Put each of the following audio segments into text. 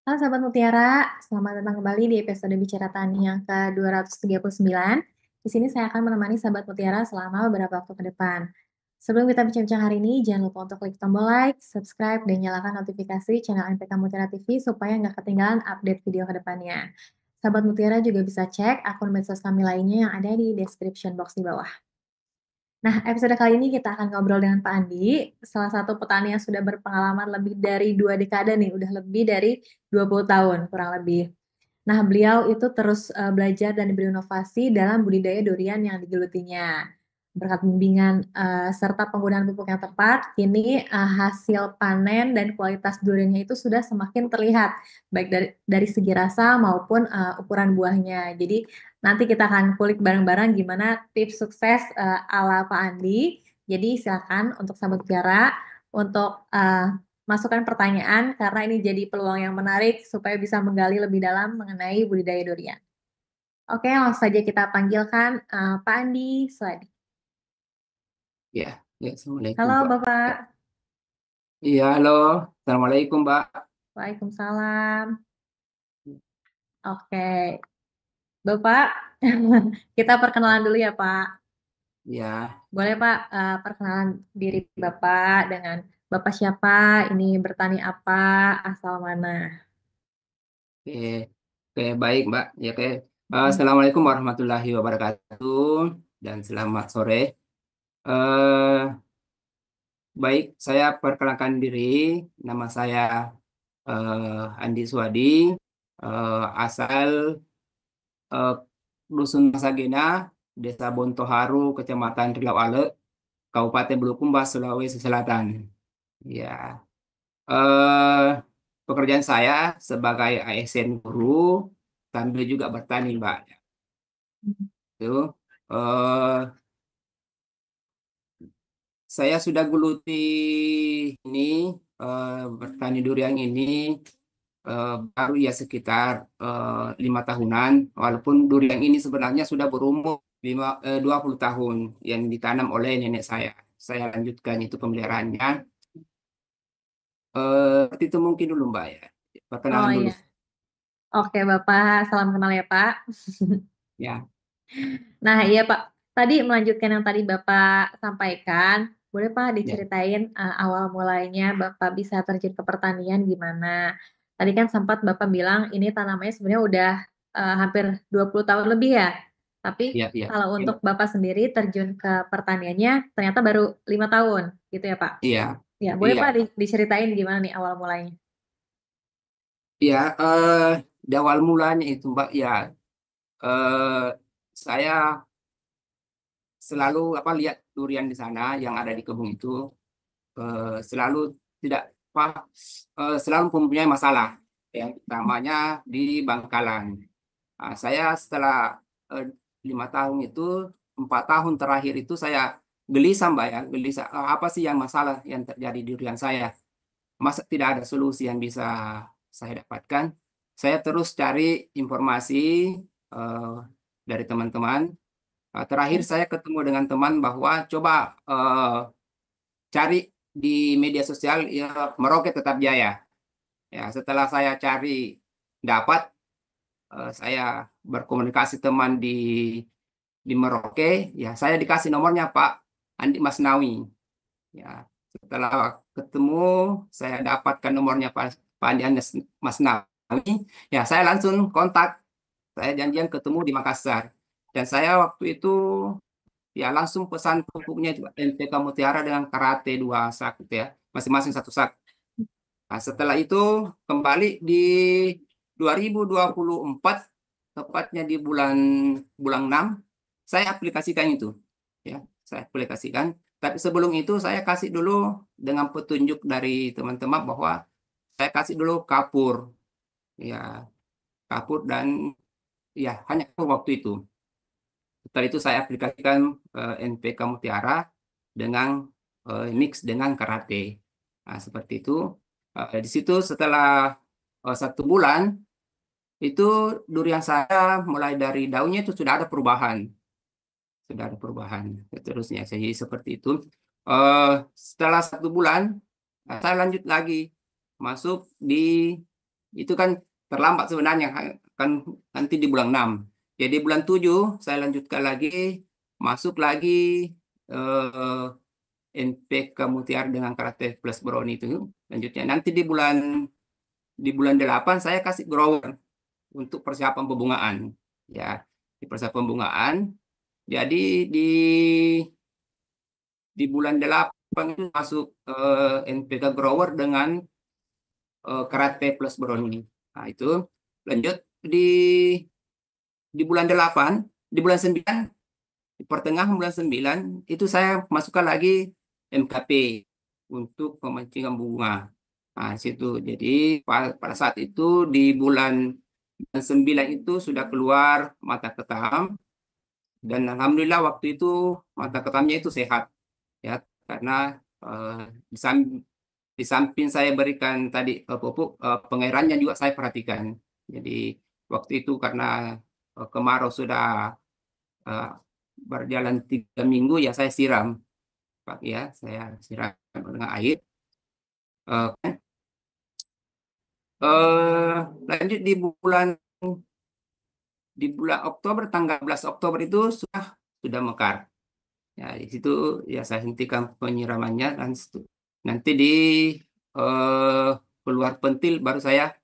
Halo Sahabat Mutiara, selamat datang kembali di episode Bicara Tani yang ke-239. Di sini saya akan menemani Sahabat Mutiara selama beberapa waktu ke depan. Sebelum kita bincang-bincang hari ini, jangan lupa untuk klik tombol like, subscribe, dan nyalakan notifikasi channel NPK Mutiara TV supaya nggak ketinggalan update video ke depannya. Sahabat Mutiara juga bisa cek akun medsos kami lainnya yang ada di description box di bawah. Nah, episode kali ini kita akan ngobrol dengan Pak Andi, salah satu petani yang sudah berpengalaman lebih dari 2 dekade nih, udah lebih dari 20 tahun kurang lebih. Nah, beliau itu terus belajar dan berinovasi dalam budidaya durian yang digelutinya. Berkat bimbingan serta penggunaan pupuk yang tepat, kini hasil panen dan kualitas duriannya itu sudah semakin terlihat, baik dari segi rasa maupun ukuran buahnya. Jadi nanti kita akan kulik bareng-bareng gimana tips sukses ala Pak Andi. Jadi silakan untuk sahabat biara untuk masukkan pertanyaan karena ini jadi peluang yang menarik supaya bisa menggali lebih dalam mengenai budidaya durian. Oke, langsung saja kita panggilkan Pak Andi Swadi. Ya, Assalamualaikum, Halo Pak. Bapak. Iya, halo. Assalamualaikum, Mbak. Waalaikumsalam. Oke, Bapak, kita perkenalan dulu ya Pak. Ya, Boleh Pak, perkenalan diri Bapak dengan Bapak siapa, ini bertani apa, asal mana? oke. Oke, baik, Mbak. Ya, oke. Hmm. Assalamualaikum warahmatullahi wabarakatuh dan selamat sore. Eh, Baik, saya perkenalkan diri. Nama saya Andi Swadi, asal eh, Dusun Masagena, Desa Bontoharu, Kecamatan Riau Ale, Kabupaten Bulukumba, Sulawesi Selatan. Ya. eh Pekerjaan saya sebagai ASN guru sambil juga bertani, Mbak. Itu eh saya sudah geluti ini bertani durian ini baru ya sekitar 5 tahunan. Walaupun durian ini sebenarnya sudah berumur 20 tahun yang ditanam oleh nenek saya. Saya lanjutkan itu pemeliharaannya. Seperti itu mungkin dulu, Mbak, ya. Oh Perkenalan dulu. iya, oke Bapak, salam kenal ya Pak. Ya, Nah iya Pak, tadi melanjutkan yang tadi Bapak sampaikan, boleh Pak ya. diceritain awal mulainya Bapak bisa terjun ke pertanian gimana? Tadi kan sempat Bapak bilang ini tanamannya sebenarnya udah hampir 20 tahun lebih ya. Tapi Ya, ya. kalau untuk Bapak sendiri terjun ke pertaniannya ternyata baru 5 tahun gitu ya Pak? Iya, Ya, boleh iya, Pak diceritain gimana nih awal mulainya? iya. Di awal mulanya itu, Mbak, ya, eh, saya selalu lihat durian di sana yang ada di kebun itu, selalu tidak selalu mempunyai masalah. Yang utamanya di Bangkalan. Nah, saya setelah eh, 5 tahun itu, 4 tahun terakhir itu saya gelisah, Mbak, ya, gelisah. Apa sih yang masalah yang terjadi di durian saya? Masa tidak ada solusi yang bisa saya dapatkan? Saya terus cari informasi eh, dari teman-teman. Terakhir saya ketemu dengan teman bahwa coba cari di media sosial ya, Merauke Tetap Jaya. Ya, setelah saya cari dapat, saya berkomunikasi teman di Merauke. Ya, saya dikasih nomornya Pak Andi Masnawi. Ya, setelah ketemu, saya dapatkan nomornya Pak Andi Masnawi. Ya, saya langsung kontak. Saya janjian ketemu di Makassar. Dan saya waktu itu ya langsung pesan pupuknya juga NPK Mutiara dengan Karate 2 sak gitu ya. Masing-masing 1 sak. Nah, setelah itu kembali di 2024, tepatnya di bulan bulan 6, saya aplikasikan itu. Ya, saya aplikasikan. Tapi sebelum itu saya kasih dulu dengan petunjuk dari teman-teman bahwa saya kasih dulu kapur. Ya, kapur dan ya hanya kapur waktu itu. Setelah itu saya aplikasikan NPK Mutiara dengan mix dengan karate. Nah, seperti itu. Di situ setelah 1 bulan itu durian saya mulai dari daunnya itu sudah ada perubahan, sudah ada perubahan. Terusnya jadi seperti itu. Setelah 1 bulan saya lanjut lagi masuk di Itu kan terlambat sebenarnya kan nanti di bulan 6. Jadi bulan 7 saya lanjutkan lagi, masuk lagi eh, NPK Mutiara dengan karakter plus brownie itu. Lanjutnya nanti di bulan 8 saya kasih grower untuk persiapan pembungaan. Ya, di persiapan pembungaan. Jadi di bulan 8 itu masuk NPK grower dengan karate plus brownie. Nah, itu lanjut di di bulan 8, di bulan 9, di pertengahan bulan 9 itu saya masukkan lagi MKP untuk pemancingan bunga. Nah, situ. Jadi pada saat itu di bulan 9 itu sudah keluar mata ketam dan alhamdulillah waktu itu mata ketamnya itu sehat ya karena di samping saya berikan tadi pupuk, pengairannya juga saya perhatikan. Jadi waktu itu karena kemarau sudah eh, berjalan 3 minggu ya saya siram, Pak ya, saya siram dengan air. Eh, eh, Lanjut di bulan Oktober, tanggal 11 Oktober itu sudah mekar. Ya, di situ ya saya hentikan penyiramannya dan nanti di eh, keluar pentil baru saya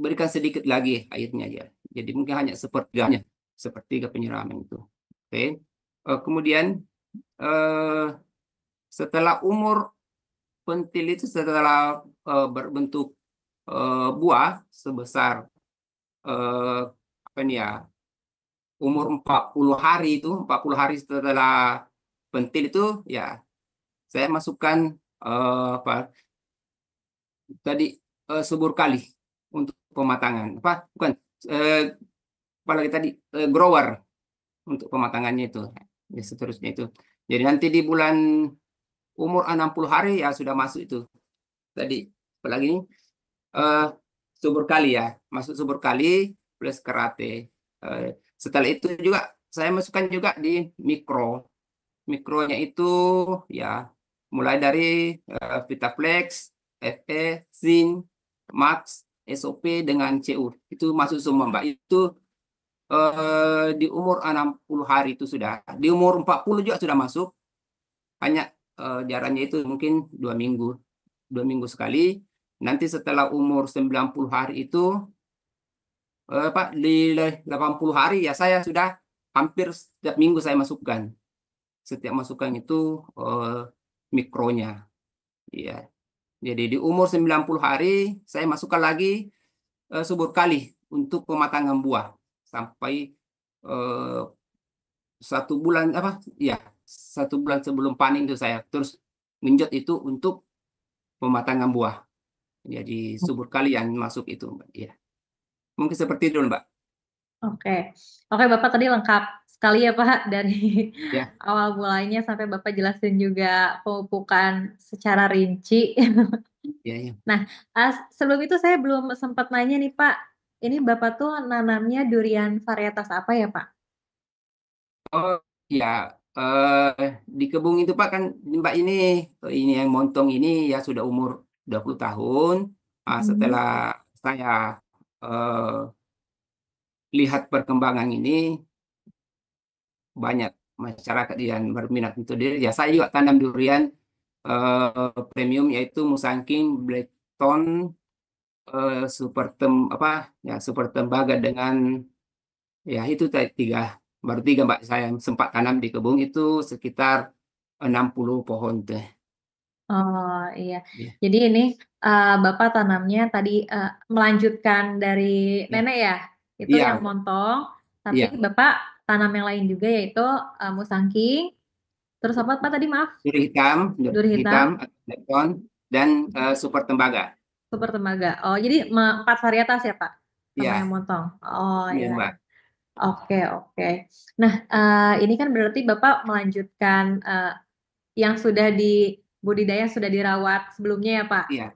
berikan sedikit lagi airnya ya. Jadi mungkin hanya sepertiga penyiraman itu. Oke. Kemudian eh, setelah umur pentil itu setelah berbentuk buah sebesar apa nih ya umur 40 hari itu 40 hari setelah pentil itu ya saya masukkan apa tadi subur kali untuk pematangan apa bukan eh, apalagi tadi grower untuk pematangannya itu ya seterusnya itu jadi nanti di bulan umur 60 hari ya sudah masuk itu tadi apalagi ini eh, subur kali ya masuk subur kali plus karate. Setelah itu juga saya masukkan juga di mikronya itu ya mulai dari Vitaflex, FE, Zinc, Max, SOP dengan CU itu masuk semua Mbak itu di umur 60 hari itu sudah di umur 40 juga sudah masuk hanya jaraknya itu mungkin 2 minggu sekali nanti setelah umur 90 hari itu Pak di 80 hari ya saya sudah hampir setiap minggu saya masukkan setiap masukan itu mikronya ya jadi di umur 90 hari saya masukkan lagi subur kali untuk pematangan buah sampai eh, 1 bulan apa ya 1 bulan sebelum panen itu saya terus genjot itu untuk pematangan buah jadi subur kali yang masuk itu Mbak ya mungkin seperti itu Mbak Oke, oke Bapak tadi lengkap sekali ya Pak dari ya awal mulainya sampai Bapak jelasin juga pemupukan secara rinci. ya ya Nah, sebelum itu saya belum sempat nanya nih Pak, ini Bapak tuh nanamnya durian varietas apa ya Pak? oh ya di kebun itu Pak kan Mbak ini yang montong ini ya sudah umur 20 tahun. Hmm. Setelah saya eh, lihat perkembangan ini banyak masyarakat yang berminat untuk diri. Ya saya juga tanam durian premium yaitu Musangking, Blackthorn, Super Tembaga dengan ya itu baru tiga Mbak saya sempat tanam di kebun itu sekitar 60 pohon teh. Oh iya, Ya, jadi ini Bapak tanamnya tadi melanjutkan dari ya, nenek ya, itu yang iya, montong, tapi iya. Bapak tanam yang lain juga yaitu musangking, terus apa Pak tadi maaf, Duri duri hitam, hitam, Blackthorn, dan Super Tembaga. super tembaga. Oh jadi 4 varietas ya Pak, sama yang Iya, montong. Oh iya iya, Mbak. oke oke. Nah ini kan berarti Bapak melanjutkan yang sudah di budidaya sudah dirawat sebelumnya ya Pak. Iya,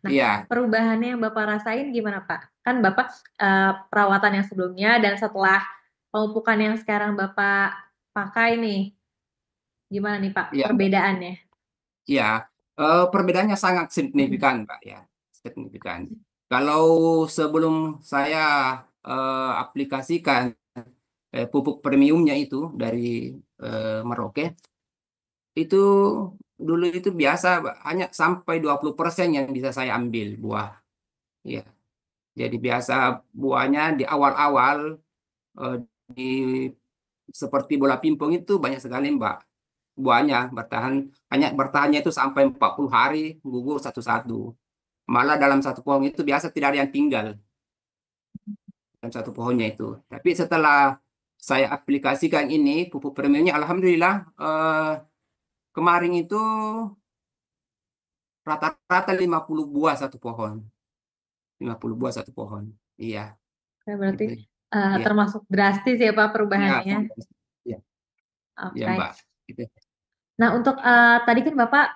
Nah, iya, perubahannya yang Bapak rasain gimana, Pak? Kan Bapak perawatan yang sebelumnya dan setelah pemupukan yang sekarang Bapak pakai nih, gimana nih, Pak, iya Mbak. perbedaannya? Iya, perbedaannya sangat signifikan Mbak ya, signifikan. Kalau sebelum saya aplikasikan pupuk premiumnya itu dari Merauke, itu dulu itu biasa hanya sampai 20% yang bisa saya ambil buah. Ya, jadi biasa buahnya di awal-awal eh, di seperti bola pingpong itu banyak sekali Mbak buahnya bertahannya itu sampai 40 hari gugur satu-satu. Malah dalam satu pohon itu biasa tidak ada yang tinggal dalam satu pohonnya itu. Tapi setelah saya aplikasikan ini pupuk premiumnya, alhamdulillah kemarin itu rata-rata 50 buah satu pohon. 50 buah satu pohon. Iya, Oke, berarti gitu. Iya, termasuk drastis ya Pak iya, perubahannya. iya, iya Oke. Mbak. Gitu. Nah, untuk tadi kan Bapak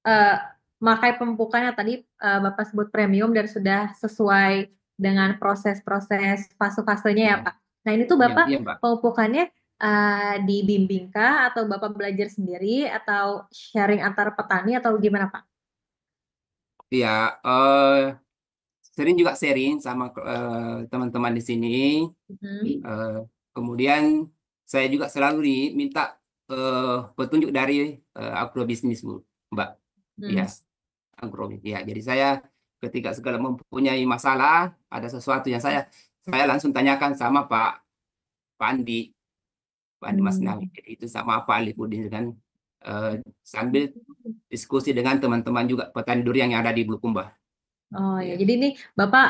eh, makai pemupukannya tadi Bapak sebut premium dan sudah sesuai dengan proses-proses fase-fasenya ya Iya, Pak. Nah, ini tuh iya, Bapak iya Mbak. pemupukannya dibimbing kah atau Bapak belajar sendiri atau sharing antar petani atau gimana Pak? Iya, eh, sering juga sharing sama teman-teman di sini. Mhm. Eh, Kemudian saya juga selalu diminta petunjuk dari agrobisnis, Bu, Mbak. Iya, Hmm. agrobisnis. Ya, jadi saya ketika segala mempunyai masalah, ada sesuatu yang saya langsung tanyakan sama Pak Andi, Pak Andi Hmm. Masnawi. Jadi itu sama Pak Alipudin kan eh, sambil diskusi dengan teman-teman juga petani durian yang ada di Bulukumba. Oh ya, Iya, jadi ini Bapak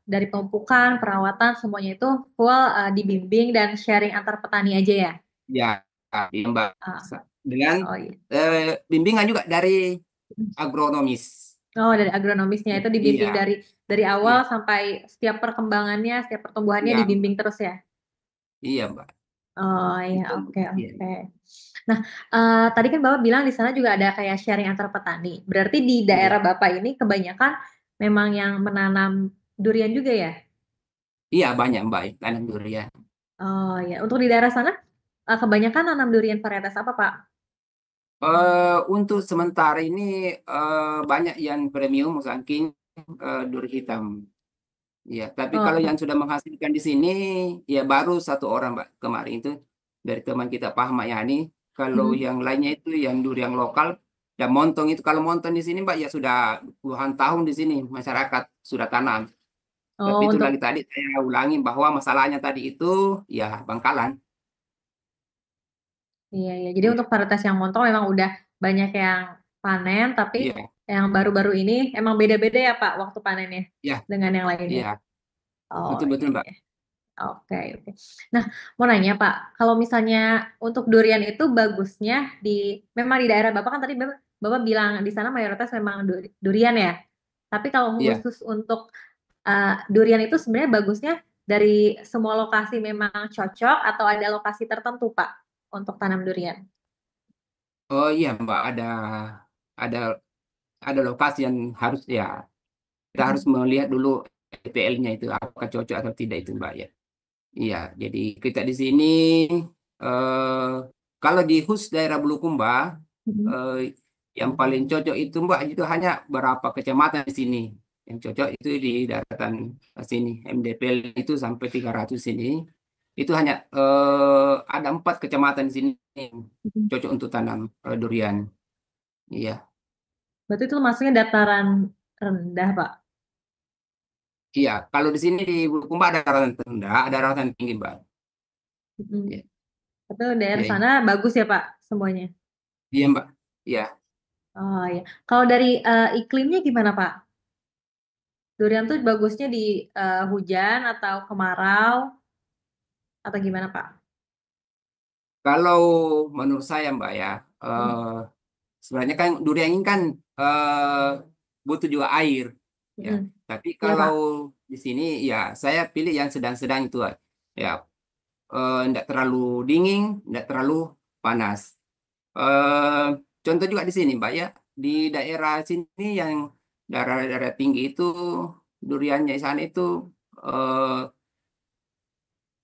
dari pemupukan, perawatan semuanya itu full dibimbing dan sharing antar petani aja ya? ya, iya, Mbak. Ah, Dengan oh iya. bimbingan juga dari agronomis. Oh, dari agronomisnya itu dibimbing Iya, dari awal iya, sampai setiap perkembangannya, setiap pertumbuhannya iya, dibimbing Mbak. terus ya? Iya, Mbak. Oh iya, Itu, oke iya, oke. Nah, tadi kan Bapak bilang di sana juga ada kayak sharing antar petani. Berarti di daerah iya, Bapak ini kebanyakan memang yang menanam durian juga ya? iya banyak Mbak tanam durian. Oh ya, untuk di daerah sana kebanyakan nanam durian varietas apa Pak? Untuk sementara ini banyak yang premium saking duri hitam. Iya, tapi Oh, kalau yang sudah menghasilkan di sini ya baru satu orang Mbak kemarin itu dari teman kita Pak Ahmad Yani. Kalau mm. yang lainnya itu yang durian lokal dan montong itu kalau montong di sini Mbak ya sudah puluhan tahun di sini masyarakat sudah tanam. Tapi Oh itu lagi untuk tadi saya ulangi bahwa masalahnya tadi itu ya Bangkalan. iya iya. Jadi Iya, untuk varietas yang montong memang udah banyak yang panen, tapi iya, yang baru-baru ini emang beda-beda ya Pak waktu panennya iya, dengan yang lainnya. iya, Oh iya betul-betul Mbak. iya. Oke oke. Nah mau nanya Pak, kalau misalnya untuk durian itu bagusnya di memang di daerah Bapak kan tadi Bapak bilang di sana mayoritas memang durian ya. Tapi kalau Iya. khusus untuk durian itu sebenarnya bagusnya dari semua lokasi memang cocok atau ada lokasi tertentu Pak untuk tanam durian? Oh iya Mbak, ada ada lokasi yang harus ya kita harus Mm. melihat dulu EPL-nya itu apakah cocok atau tidak itu Mbak ya. Iya, jadi kita di sini eh, kalau di khusus daerah Bulukumba Mm. eh, yang paling cocok itu Mbak itu hanya berapa kecamatan di sini. Yang cocok itu di daratan sini MDPL itu sampai 300 sini. Itu hanya ada 4 kecamatan di sini yang Mm. cocok untuk tanam durian. Iya, Berarti itu masuknya dataran rendah, Pak. iya. Kalau di sini di Bulukumba ada daratan rendah, ada daratan tinggi Mbak. Mm. Iya, Tapi daerah iya, sana iya. bagus ya, Pak, semuanya. Iya Mbak. Iya. Oh ya. Kalau dari iklimnya gimana, Pak? Durian tuh bagusnya di hujan atau kemarau atau gimana, Pak? Kalau menurut saya Mbak ya, Mm. sebenarnya kan durian ini kan eh, butuh juga air, ya. Mm. Tapi Iya, kalau Pak. di sini ya saya pilih yang sedang-sedang itu, ya, tidak terlalu dingin, tidak terlalu panas. Eh, Contoh juga di sini Mbak ya, di daerah sini yang daerah-daerah tinggi itu duriannya di sana itu eh,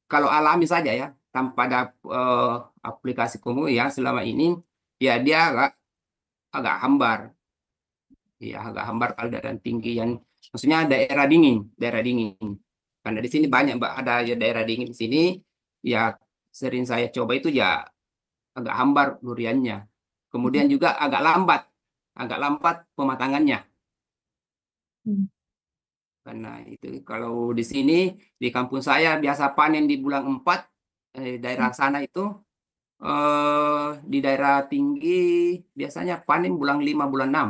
kalau alami saja ya, tanpa ada eh, aplikasi komo ya selama ini, ya dia agak agak hambar, ya agak hambar kalau dataran tinggi yang Maksudnya daerah dingin, daerah dingin. Karena di sini banyak Mbak, ada ya daerah dingin di sini. Ya sering saya coba itu ya agak hambar duriannya. Kemudian juga agak lambat pematangannya. Hmm. Karena itu kalau di sini di kampung saya biasa panen di bulan 4, daerah sana itu di daerah tinggi biasanya panen bulan 5, bulan 6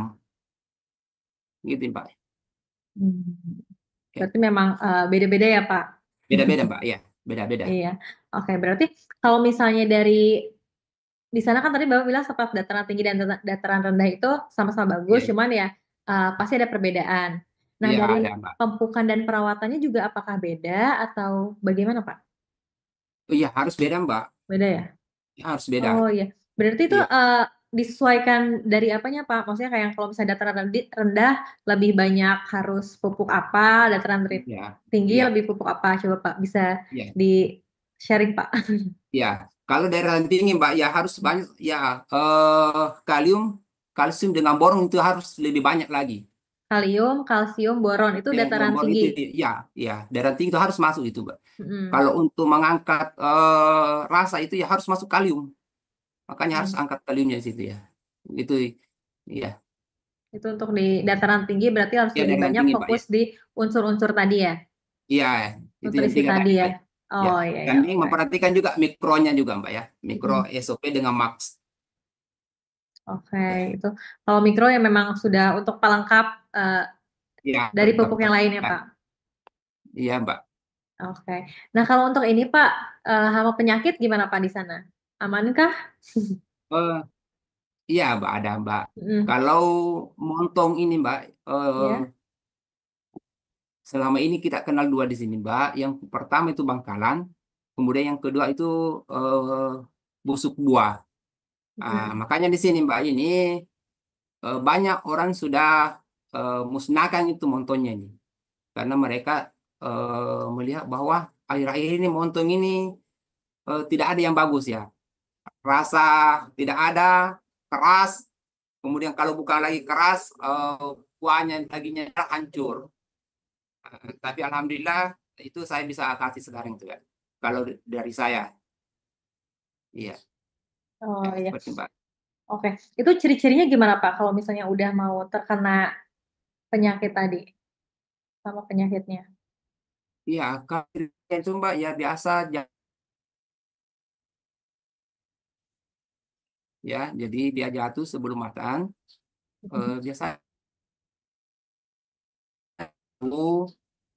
gitu Pak. Hmm. Oke. Berarti memang beda-beda ya Pak? Beda-beda Mbak, ya, beda-beda. Iya. Oke, berarti kalau misalnya dari di sana kan tadi Bapak bilang sempat dataran tinggi dan dataran rendah itu sama-sama bagus, Iya, cuman ya pasti ada perbedaan. Nah, iya dari ada Mbak. pemupukan dan perawatannya juga apakah beda atau bagaimana Pak? Oh, iya harus beda Mbak. Beda ya? Ya, harus beda. Oh iya, berarti itu Iya, disesuaikan dari apanya Pak? Maksudnya kayak kalau misalnya dataran rendah lebih banyak harus pupuk apa, dataran iya, tinggi iya, lebih pupuk apa? Coba Pak bisa iya, di sharing Pak. iya. Kalau daerah tinggi Mbak ya harus banyak ya, kalium, kalsium dengan boron itu harus lebih banyak lagi. Kalium, kalsium, boron itu Ya, dengan dataran boron tinggi. itu ya, ya daerah tinggi itu harus masuk itu Mbak. Mm-mm. Kalau untuk mengangkat rasa itu ya harus masuk kalium. Makanya harus Hmm. angkat kaliumnya di situ ya. Itu ya, Itu untuk di dataran tinggi berarti harus ya lebih daerah banyak tinggi Mbak ya. fokus di unsur-unsur tadi ya, Iya, itu yang nutrisi tiga tadi tadi ya. Mbak. Ya, Oh iya dan ya, ini oke. memperhatikan juga mikronya juga Mbak ya. Mikro Mm-mm. SOP dengan Max. Oke, itu kalau mikro ya memang sudah untuk pelengkap eh, Iya, dari lengkap. pupuk yang lain ya Pak. Iya Mbak. Oke. Nah, kalau untuk ini Pak, hama penyakit gimana Pak di sana? Amankah? Eh, iya Mbak, ada Mbak. Mm, Kalau montong ini Mbak, ya. selama ini kita kenal dua di sini Mbak. Yang pertama itu bangkalan, kemudian yang kedua itu eh, busuk buah. Mm, Makanya di sini Mbak ini banyak orang sudah musnahkan itu montonnya ini, karena mereka melihat bahwa akhir-akhir ini montong ini tidak ada yang bagus ya. Rasa tidak ada, keras. Kemudian kalau bukan lagi keras, kuahnya dagingnya hancur. Tapi alhamdulillah itu saya bisa atasi sekarang itu ya. Kalau dari saya, iya, oh iya. seperti Mbak. Oke. Itu ciri-cirinya gimana Pak kalau misalnya udah mau terkena penyakit tadi sama penyakitnya? Iya, kalau itu Mbak ya biasa ya. Jadi dia jatuh sebelum makan. Biasa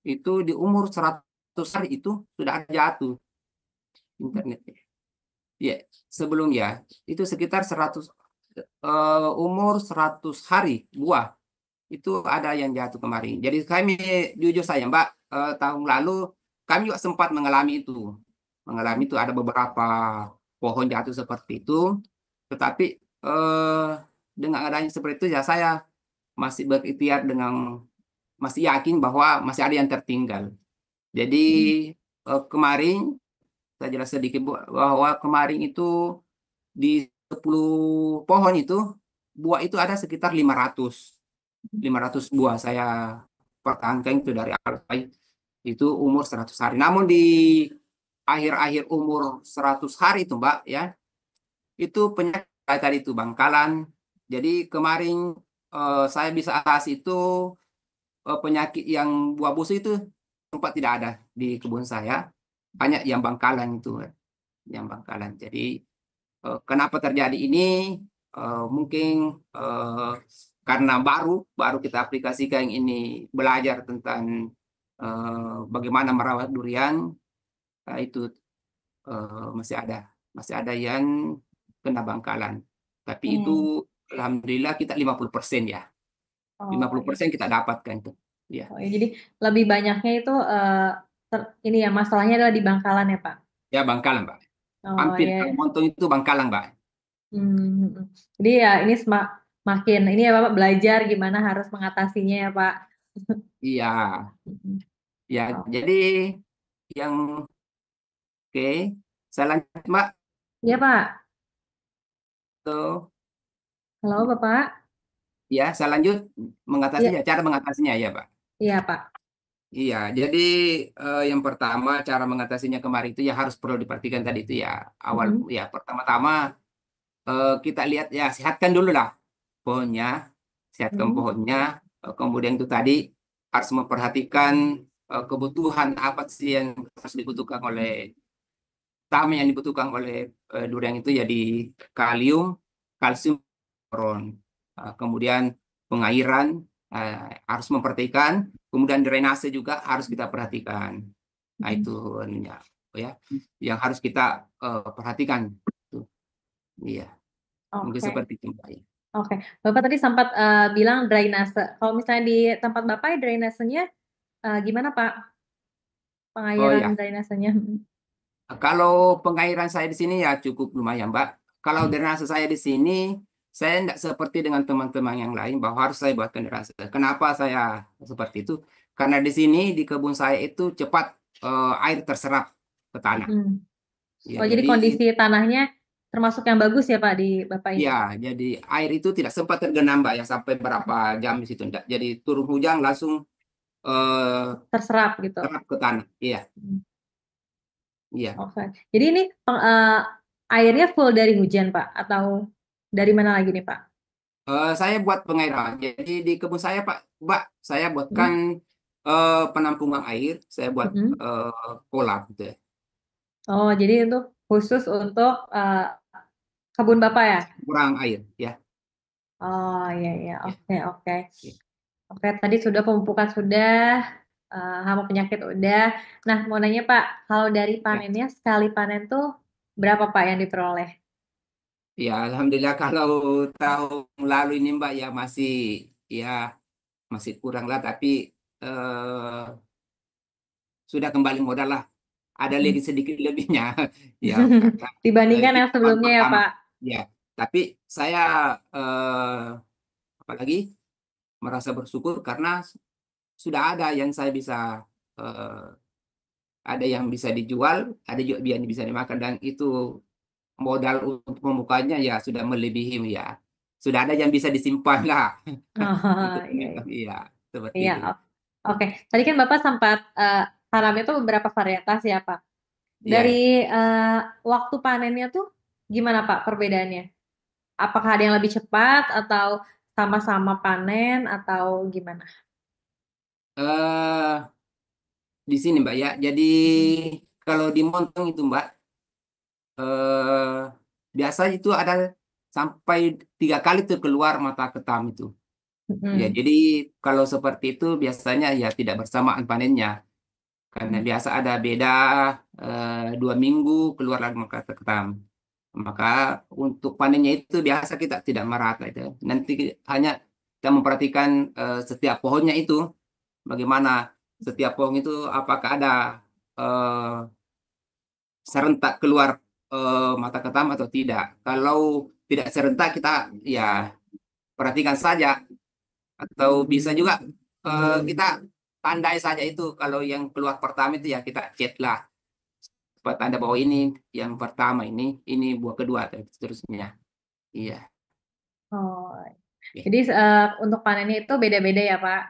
itu di umur 100 hari itu sudah ada jatuh internetnya. Ya, sebelum ya itu sekitar 100, umur 100 hari buah itu ada yang jatuh kemarin. Jadi kami jujur saya Mbak, tahun lalu kami juga sempat mengalami itu. Mengalami itu ada beberapa pohon jatuh seperti itu. Tetapi dengan adanya seperti itu ya saya masih berikhtiar dengan masih yakin bahwa masih ada yang tertinggal. Jadi kemarin saya jelas sedikit Bu, bahwa kemarin itu di 10 pohon itu buah itu ada sekitar 500 buah saya pertahankan itu dari awal itu umur 100 hari. Namun di akhir-akhir umur 100 hari itu Mbak ya, itu penyakit kayak tadi itu bangkalan. Jadi kemarin saya bisa atasi itu penyakit yang buah busuk itu tempat tidak ada di kebun saya, hanya yang bangkalan itu, yang bangkalan. Jadi kenapa terjadi ini? Mungkin eh, karena baru baru kita aplikasikan ini, belajar tentang bagaimana merawat durian. Itu masih ada yang kena bangkalan. Tapi itu Hmm. alhamdulillah kita 50% ya. lima Oh puluh iya. persen kita dapatkan tuh. Ya, Oh, ya. Jadi lebih banyaknya itu ini ya masalahnya adalah di Bangkalan ya Pak. ya bangkalan Mbak. Oh Hampir iya. kalau Ya. montong itu bangkalan Mbak. Hmm. Jadi ya ini makin ini ya Bapak belajar gimana harus mengatasinya ya Pak. Iya, Hmm. ya Oh jadi yang oke, saya lanjut Mbak. iya Pak. Tuh, Halo Bapak. ya saya lanjut Iya mengatasinya, cara mengatasinya ya Pak. Iya, Pak. Iya, jadi yang pertama cara mengatasinya kemarin itu ya harus perlu diperhatikan tadi itu ya awal Mhm, ya pertama-tama kita lihat ya sehatkan dulu lah pohonnya, sehatkan mhm, pohonnya, kemudian itu tadi harus memperhatikan kebutuhan apa sih yang harus dibutuhkan oleh utama yang dibutuhkan oleh durian itu ya di kalium, kalsium, boron. Kemudian pengairan harus memperhatikan, kemudian drainase juga harus kita perhatikan. Nah mhm. itu ya yang harus kita perhatikan. Tuh, iya, mungkin Oke, seperti itu Mbak. Ya. oke. Bapak tadi sempat, bilang drainase. Kalau misalnya di tempat Bapak drainasenya, gimana, Pak? Oh Pengairan ya, drainasenya? Mhm. kalau pengairan saya di sini ya cukup lumayan, Mbak. Kalau drainase saya di sini, saya tidak seperti dengan teman-teman yang lain bahwa harus saya buatkan drainase. Kenapa saya seperti itu? Karena di sini di kebun saya itu cepat air terserap ke tanah. Mhm. Ya, Oh, jadi jadi kondisi tanahnya termasuk yang bagus ya, Pak, di Bapak ini? jadi air itu tidak sempat tergenang, Mbak, ya sampai berapa jam di situ. Nggak. Jadi turun hujan langsung eh, Terserap gitu? terap ke tanah. Iya, Mhm. iya. Oke. Jadi ini airnya full dari hujan, Pak? Atau dari mana lagi nih, Pak? Saya buat pengairan. Jadi di kebun saya, Pak, Mbak, saya buatkan Mhm, penampungan air. Saya buat mhm. kolam gitu ya. Oh, jadi itu khusus untuk, kebun Bapak ya? Kurang air, ya. Oh, iya iya, Ya, oke oke. ya. Oke, tadi sudah pemupukan sudah, hama penyakit udah. Nah, mau nanya Pak, kalau dari Ya. panennya sekali panen tuh berapa Pak yang diperoleh? Ya, alhamdulillah kalau tahun lalu ini, Mbak, ya ya masih kurang lah, tapi eh, sudah kembali modal lah. Ada Mhm. lagi sedikit lebihnya, ya karena Dibandingkan itu yang tahun sebelumnya ya pertama. Pak? Ya, tapi saya apalagi merasa bersyukur karena sudah ada yang saya bisa eh, ada yang bisa dijual, ada juga yang bisa dimakan dan itu modal untuk pembukanya ya sudah melebihi ya. Sudah ada yang bisa disimpan lah Oh, untuk iya iya. iya seperti Iya, itu. oke. Tadi kan Bapak sempat, tanam itu beberapa varietas ya Pak? Ya, Dari, waktu panennya tuh gimana Pak perbedaannya? Apakah ada yang lebih cepat atau sama-sama panen atau gimana? eh di sini Mbak ya. Jadi Mhm, kalau di Montong itu Mbak eh biasa itu ada sampai 3 kali tuh keluar mata ketam itu. Ya, mhm, jadi kalau seperti itu biasanya ya tidak bersamaan panennya. Karena mhm. biasa ada beda 2 minggu keluar lagi maka ketam. Maka untuk panennya itu biasa kita tidak merata itu. Nanti hanya kita memperhatikan setiap pohonnya itu bagaimana setiap pohon itu apakah ada eh, serentak keluar mata ketam atau tidak. Kalau tidak serentak kita ya perhatikan saja atau bisa juga kita tandai saja itu kalau yang keluar pertama itu ya kita chat lah tanda bahwa ini yang pertama ini buah kedua dan seterusnya. Iya. Oh, Oke. jadi, untuk panennya itu beda-beda ya, Pak?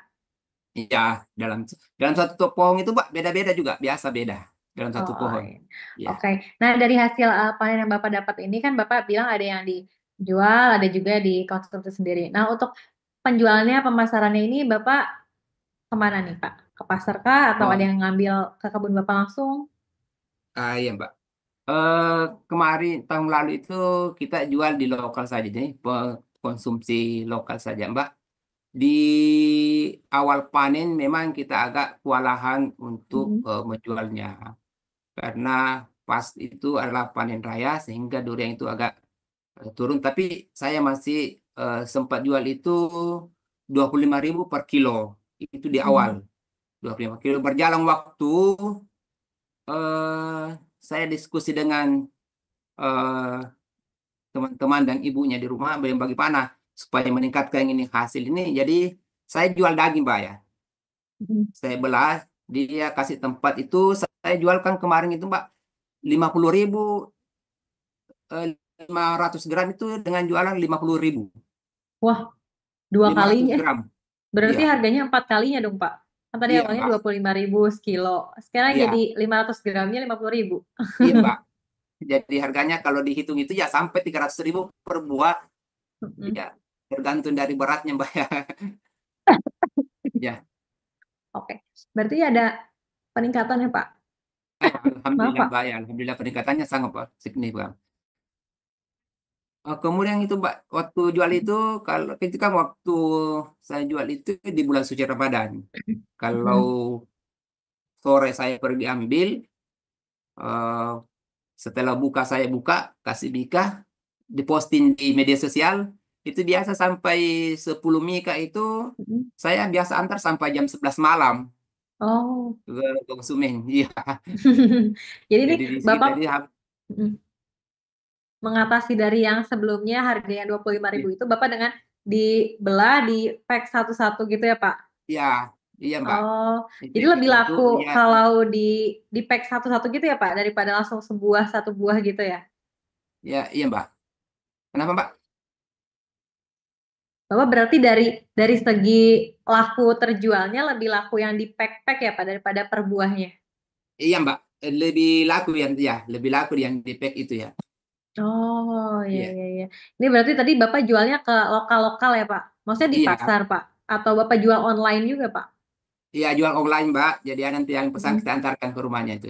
Iya, dalam dalam satu pohon itu Pak beda-beda juga, biasa beda dalam satu Oh, pohon. iya. Ya, Oke. Nah, dari hasil, panen yang Bapak dapat ini kan Bapak bilang ada yang dijual, ada juga dikonsumsi sendiri. Nah, untuk penjualannya, pemasarannya ini Bapak ke mana nih, Pak? Ke pasar kah atau ada oh, yang ngambil ke kebun Bapak langsung? iya Mbak. Eh kemarin tahun lalu itu kita jual di lokal saja, jadi konsumsi lokal saja Mbak. Di awal panen memang kita agak kewalahan untuk Mhm, menjualnya karena pas itu adalah panen raya sehingga durian itu agak turun. Tapi saya masih sempat jual itu 25.000 per kilo. Itu di awal mhm, 25 kilo. Berjalan waktu eh, saya diskusi dengan eh, teman-teman dan ibunya di rumah bagaimana supaya meningkatkan ini hasil ini. Jadi saya jual daging, Mbak ya. mhm. Saya belah, dia kasih tempat itu saya jualkan kemarin itu, Mbak, 50.000 500 gram itu dengan jualan 50.000. Wah, 2 500 kalinya. gram. Berarti Iya. harganya 4 kalinya dong, Pak? Kan tadi Iya, awalnya Mbak. 25.000 sekilo, sekarang Iya, jadi 500 gramnya 50.000. iya, Mbak. Jadi harganya kalau dihitung itu ya sampai 300.000 per buah. Mm-mm. Ya, tergantung dari beratnya, Mbak ya. Ya, Oke, berarti ada peningkatan ya Pak? ya, Maaf alhamdulillah, Pak. Mbak ya. Alhamdulillah peningkatannya sangat, Pak, signifikan. Kemudian itu, Mbak, waktu jual itu, kalau itu kan waktu saya jual itu di bulan suci Ramadan. Kalau Mm-mm. sore saya pergi ambil, eh, setelah buka saya buka, kasih Mika, diposting di media sosial, itu biasa sampai 10 Mika itu Mm-mm. saya biasa antar sampai jam 11 malam Oh, ke konsumen. Iya. jadi ini Jadi di sini Bapak tadi mm, mengatasi dari yang sebelumnya harga yang 25.000 itu Bapak dengan dibelah di pack satu-satu gitu ya Pak? iya, iya, Mbak. Oh, Itu jadi lebih itu laku ya, kalau di pack satu-satu gitu ya Pak daripada langsung sebuah satu buah gitu ya? ya, iya, Mbak. Kenapa, Mbak? Bapak berarti dari segi laku terjualnya lebih laku yang di pack-pack ya Pak daripada per buahnya? Iya, Mbak. Lebih laku yang ya, lebih laku yang di pack itu ya. Oh, iya Iya, iya iya. Ini berarti tadi Bapak jualnya ke lokal-lokal ya Pak? Maksudnya di iya, pasar Pak? Atau Bapak jual online juga Pak? iya, jual online, Mbak. Jadi nanti yang pesan kita Mm. antarkan ke rumahnya itu.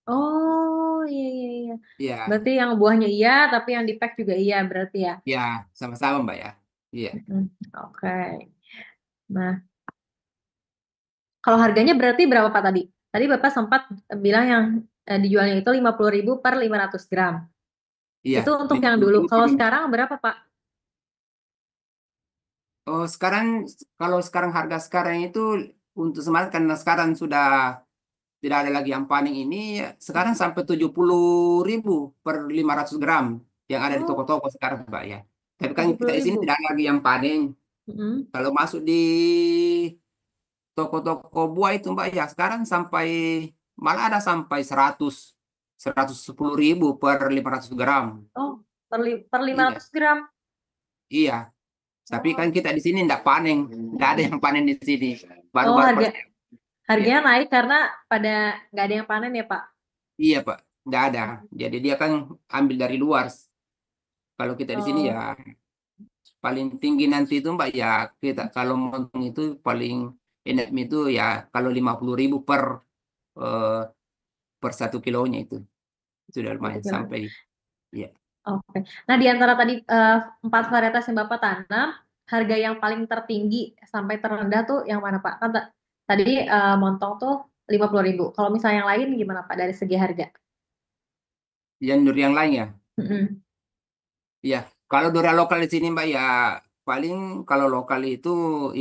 Oh, iya iya iya. Iya, Berarti yang buahnya iya, tapi yang di pack juga iya berarti ya? iya, sama-sama, Mbak ya. Iya, Mm. Oke. Nah, kalau harganya berarti berapa Pak tadi? Tadi Bapak sempat bilang yang dijualnya itu 50.000 per 500 gram. iya, Itu untuk lima yang puluh dulu. ribu per Kalau lima. sekarang berapa Pak? Oh, sekarang kalau sekarang harga sekarang itu untuk semangat karena sekarang sudah tidak ada lagi yang paning ini, sekarang sampai 70.000 per 500 gram yang ada di Oh, toko-toko sekarang, Mbak ya. Tapi kan kita di sini 70.000. tidak ada lagi yang panen. Mm-mm. Kalau masuk di toko-toko buah itu, Mbak ya, sekarang sampai malah ada sampai 110.000 per 500 gram. Oh, per Iya, 500 gram. iya. Tapi kan Oh, kita di sini tidak panen, tidak ada yang panen di sini. oh Baru-baru harga persen. Iya, harganya naik karena pada nggak ada yang panen ya Pak? iya, Pak, tidak ada. Jadi dia kan ambil dari luar. Kalau kita di sini ya Oh, paling tinggi nanti itu, Mbak ya, kita kalau montong itu paling enak itu ya kalau 50.000 eh, per 1 kilonya itu udah satu lumayan kilo. sampai ya. Oke. Nah, di antara tadi empat varietas yang Bapak tanam, harga yang paling tertinggi sampai terendah tuh yang mana Pak? Kan tadi montong tuh 50.000. Kalau misalnya yang lain gimana Pak dari segi harga? Yang durian yang lain ya, Mm-mm. ya kalau durian lokal di sini, Mbak ya, paling kalau lokal itu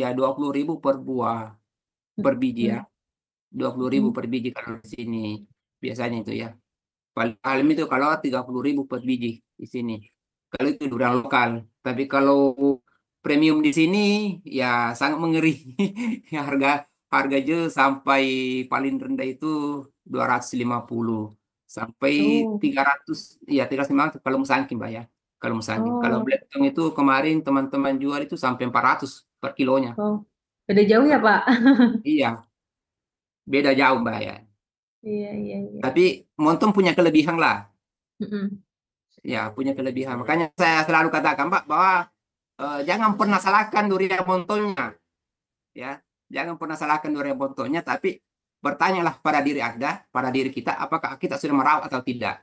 ya 20.000 per buah per biji ya, Mm-mm. 20.000 Mm-mm. per biji kalau di sini biasanya itu ya. Paling alim itu kalau 30.000 per biji di sini. Kalau itu durian lokal. Tapi kalau premium di sini ya sangat mengeri. Harga harga aja sampai paling rendah itu 250 sampai Oh, 300, ya 350 kalau musangking, Mbak ya. Kalau musangking. Kalau oh, Blackstone itu kemarin teman-teman jual itu sampai 400 per kilonya. oh. Beda jauh ya Pak? Iya, beda jauh, Mbak ya. Iya, iya, iya. Tapi Montong punya kelebihan lah. Mm-mm. Ya, punya kelebihan. Makanya saya selalu katakan, Pak, bahwa jangan pernah salahkan durian montongnya, ya. Jangan pernah salahkan durian montongnya, tapi bertanyalah pada diri Anda, pada diri kita, apakah kita sudah merawat atau tidak.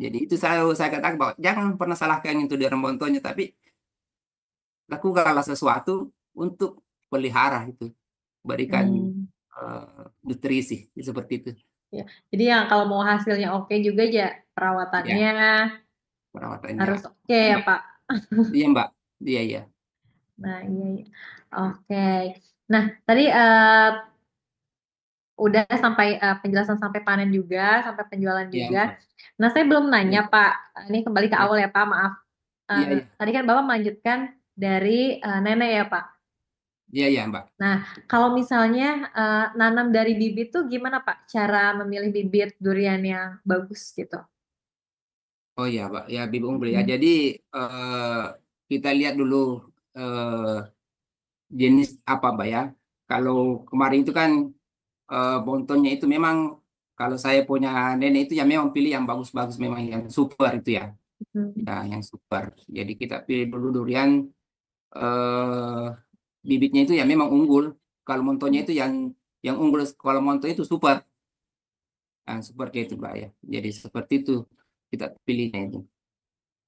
Jadi itu selalu saya katakan bahwa jangan pernah salahkan itu durian montongnya, tapi lakukanlah sesuatu untuk pelihara itu, berikan Hmm, nutrisi, seperti itu. ya. Jadi yang kalau mau hasilnya oke juga ya Ya, perawatannya perawatannya. harus oke ya Pak. Iya, Mbak. Iya, iya. Nah, iya, iya. Oke. Nah, tadi udah sampai penjelasan sampai panen juga, sampai penjualan Iya, juga. Mbak. Nah, saya belum nanya Iya, Pak. Ini kembali ke iya, awal ya Pak, maaf. iya, iya. Tadi kan Bapak melanjutkan dari nenek ya Pak. Iya, iya, Mbak. Nah, kalau misalnya nanam dari bibit tuh gimana Pak? Cara memilih bibit durian yang bagus gitu. Oh iya, Pak. Ya, bibit unggul ya. Hmm. Jadi kita lihat dulu eh, jenis apa, Mbak ya. Kalau kemarin itu kan bontonnya itu memang kalau saya punya nenek itu ya memang pilih yang bagus-bagus, memang yang super itu ya, Mhm. ya yang super. Jadi kita pilih dulu durian eh bibitnya itu ya memang unggul. Kalau montonya itu yang unggul, kalau monto itu super. Nah, seperti itu Mbak ya. Jadi seperti itu kita pilihnya itu.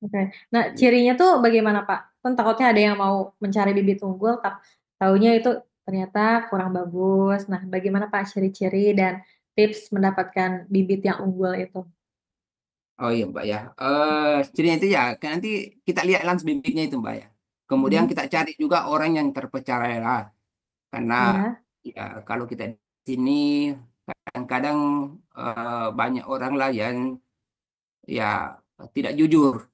Oke. Nah, cirinya tuh bagaimana, Pak? Kan takutnya ada yang mau mencari bibit unggul, taunya itu ternyata kurang bagus. Nah, bagaimana Pak ciri-ciri dan tips mendapatkan bibit yang unggul itu? Oh iya Mbak ya. Cirinya itu ya kan nanti kita lihat langsung bibitnya itu Mbak ya. Kemudian Mhm. kita cari juga orang yang terpercaya lah. Karena Iya. ya kalau kita di sini kadang-kadang banyak orang lah yang ya tidak jujur.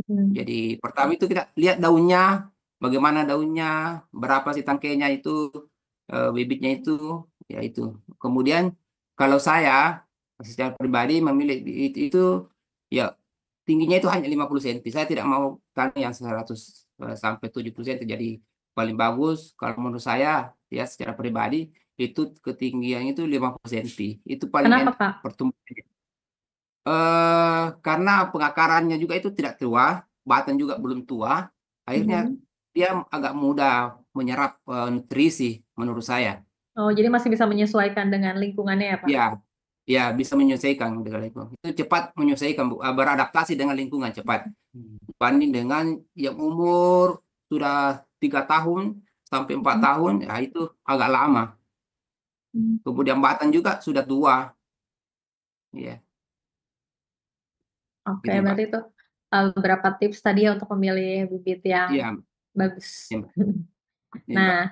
Mhm. Jadi pertama itu kita lihat daunnya, bagaimana daunnya, berapa sih tangkainya itu, bibitnya ya itu. Kemudian kalau saya secara pribadi memilih itu ya tingginya itu hanya 50 cm. Saya tidak mau tanam yang 100 sampai 70 cm. Jadi paling bagus kalau menurut saya ya secara pribadi itu ketinggian itu 50 cm. Itu paling Kenapa, enak Pak? pertumbuhannya. Karena pengakarannya juga itu tidak tua, batang juga belum tua, akhirnya Mhm. dia agak mudah menyerap nutrisi menurut saya. Oh, jadi masih bisa menyesuaikan dengan lingkungannya ya, Pak? Ya, ya bisa menyesuaikan dengan lingkungan. Itu cepat menyesuaikan, Bu. Beradaptasi dengan lingkungan cepat. Banding dengan yang umur sudah 3 tahun sampai 4 tahun, ya itu agak lama. Mhm. Kemudian batang juga sudah tua, ya, Oke, gitu berarti Mbak. itu beberapa tips tadi ya untuk memilih bibit yang Iya, bagus. iya, Mbak. Iya, Mbak. Nah,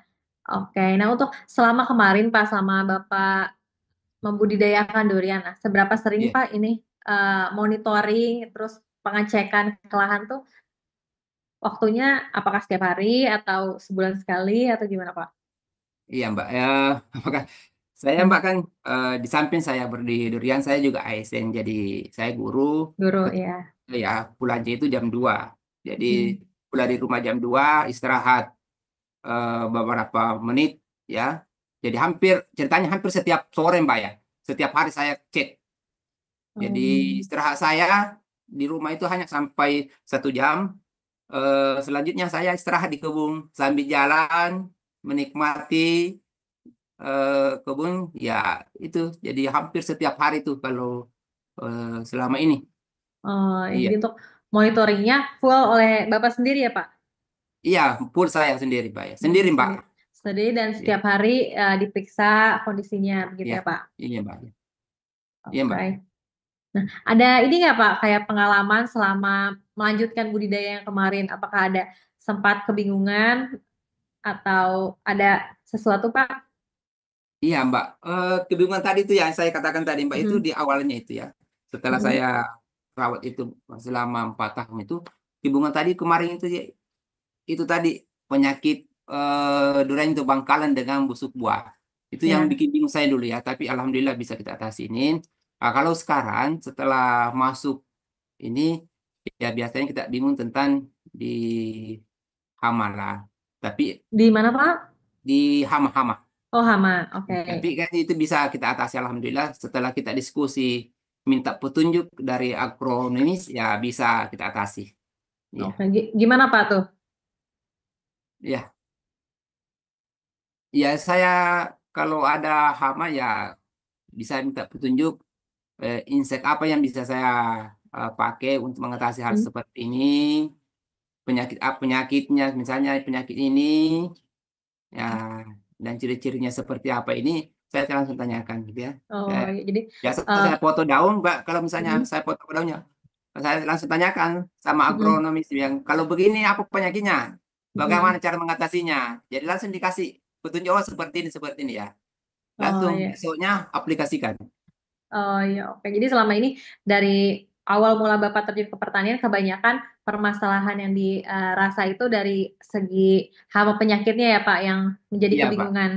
oke. Nah, untuk selama kemarin Pak, selama Bapak membudidayakan durian, nah seberapa sering Iya. Pak ini monitoring terus pengecekan ke lahan tuh waktunya apakah setiap hari atau sebulan sekali atau gimana Pak? Iya Mbak, ya apakah saya Hmm. Mbak kan di samping saya berdiri durian, saya juga ASN, jadi saya guru. Guru Ketika ya. ya pulangnya itu jam 2, jadi Hmm. pulang di rumah jam 2, istirahat beberapa menit ya. Jadi ceritanya hampir setiap sore Mbak ya, setiap hari saya cek. Jadi Hmm. istirahat saya di rumah itu hanya sampai 1 jam. Selanjutnya saya istirahat di kebun sambil jalan menikmati kebun ya itu. Jadi hampir setiap hari tuh kalau selama ini. Oh, ya, Iya, jadi untuk monitoringnya full oleh Bapak sendiri ya Pak? iya, full saya sendiri Mbak ya. Hmm, Sendiri Mbak. sendiri. Sendiri dan Iya, setiap hari diperiksa kondisinya begitu iya, ya Pak? iya Mbak. Iya Mbak. Oke. Nah, ada ini nggak Pak, kayak pengalaman selama melanjutkan budidaya yang kemarin, apakah ada sempat kebingungan atau ada sesuatu Pak? Iya Mbak. Kebingungan tadi itu yang saya katakan tadi Mbak itu Mhm. di awalnya itu ya. Setelah Mhm. saya rawat itu selama 4 tahun itu, kebingungan tadi kemarin itu ya, itu tadi penyakit durian itu bangkalan dengan busuk buah. Itu yang Ya, bikin bingung saya dulu ya, tapi alhamdulillah bisa kita atasi ini. Nah, kalau sekarang setelah masuk ini ya biasanya kita bingung tentang di hama lah. Tapi di mana Pak? di hama-hama. Oh, hama, oke. Tapi kan itu bisa kita atasi alhamdulillah setelah kita diskusi minta petunjuk dari agronomis ya bisa kita atasi. Iya. Oke, gimana Pak tuh? Ya, ya saya kalau ada hama ya bisa minta petunjuk insek apa yang bisa saya pakai untuk mengatasi hal Hmm. seperti ini, penyakit apa penyakitnya, misalnya penyakit ini ya, dan ciri-cirinya seperti apa ini saya langsung tanyakan gitu ya. Oh, Saya, ya, jadi biasa eh, saya foto daun Mbak, kalau misalnya mhm. saya foto daunnya saya langsung tanyakan sama Mhm. agronomis yang kalau begini apa penyakitnya, bagaimana Mhm. cara mengatasinya, jadi langsung dikasih petunjuk, oh seperti ini ya, Oh langsung ya. besoknya aplikasikan. Oh ya, oke. Jadi selama ini dari awal mula Bapak terjun ke pertanian kebanyakan permasalahan yang dirasa itu dari segi hama penyakitnya ya Pak yang menjadi Iya Pak, kebingungan.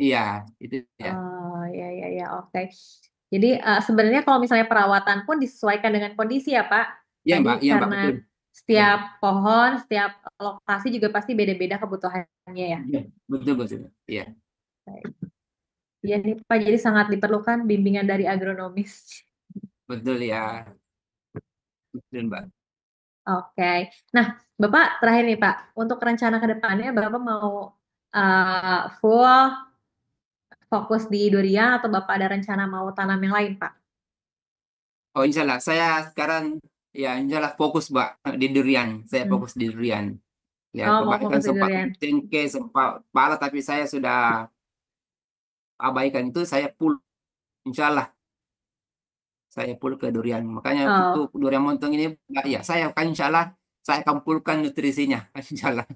iya itu ya. Oh ya ya ya, oke. Jadi sebenarnya kalau misalnya perawatan pun disesuaikan dengan kondisi ya Pak. Tadi Iya Mbak betul. karena Iya, setiap pohon, setiap lokasi juga pasti beda-beda kebutuhannya ya. iya betul betul. Iya, Baik. Iya nih Pak, jadi sangat diperlukan bimbingan dari agronomis. Betul ya, betul Mbak. Oke. Nah, Bapak terakhir nih Pak, untuk rencana ke depannya Bapak mau full fokus di durian atau Bapak ada rencana mau tanam yang lain, Pak? Oh insya Allah, saya sekarang ya insya Allah fokus Mbak di durian. Saya Hmm. fokus di durian. Ya Oh, mau kemarin kan fokus di sempat durian. cengkeh, sempat pala, tapi saya sudah abaikan itu. Saya full, insya Allah saya full ke durian. Makanya untuk Oh. durian montong ini, ya saya akan insya Allah saya kumpulkan nutrisinya, insya Allah.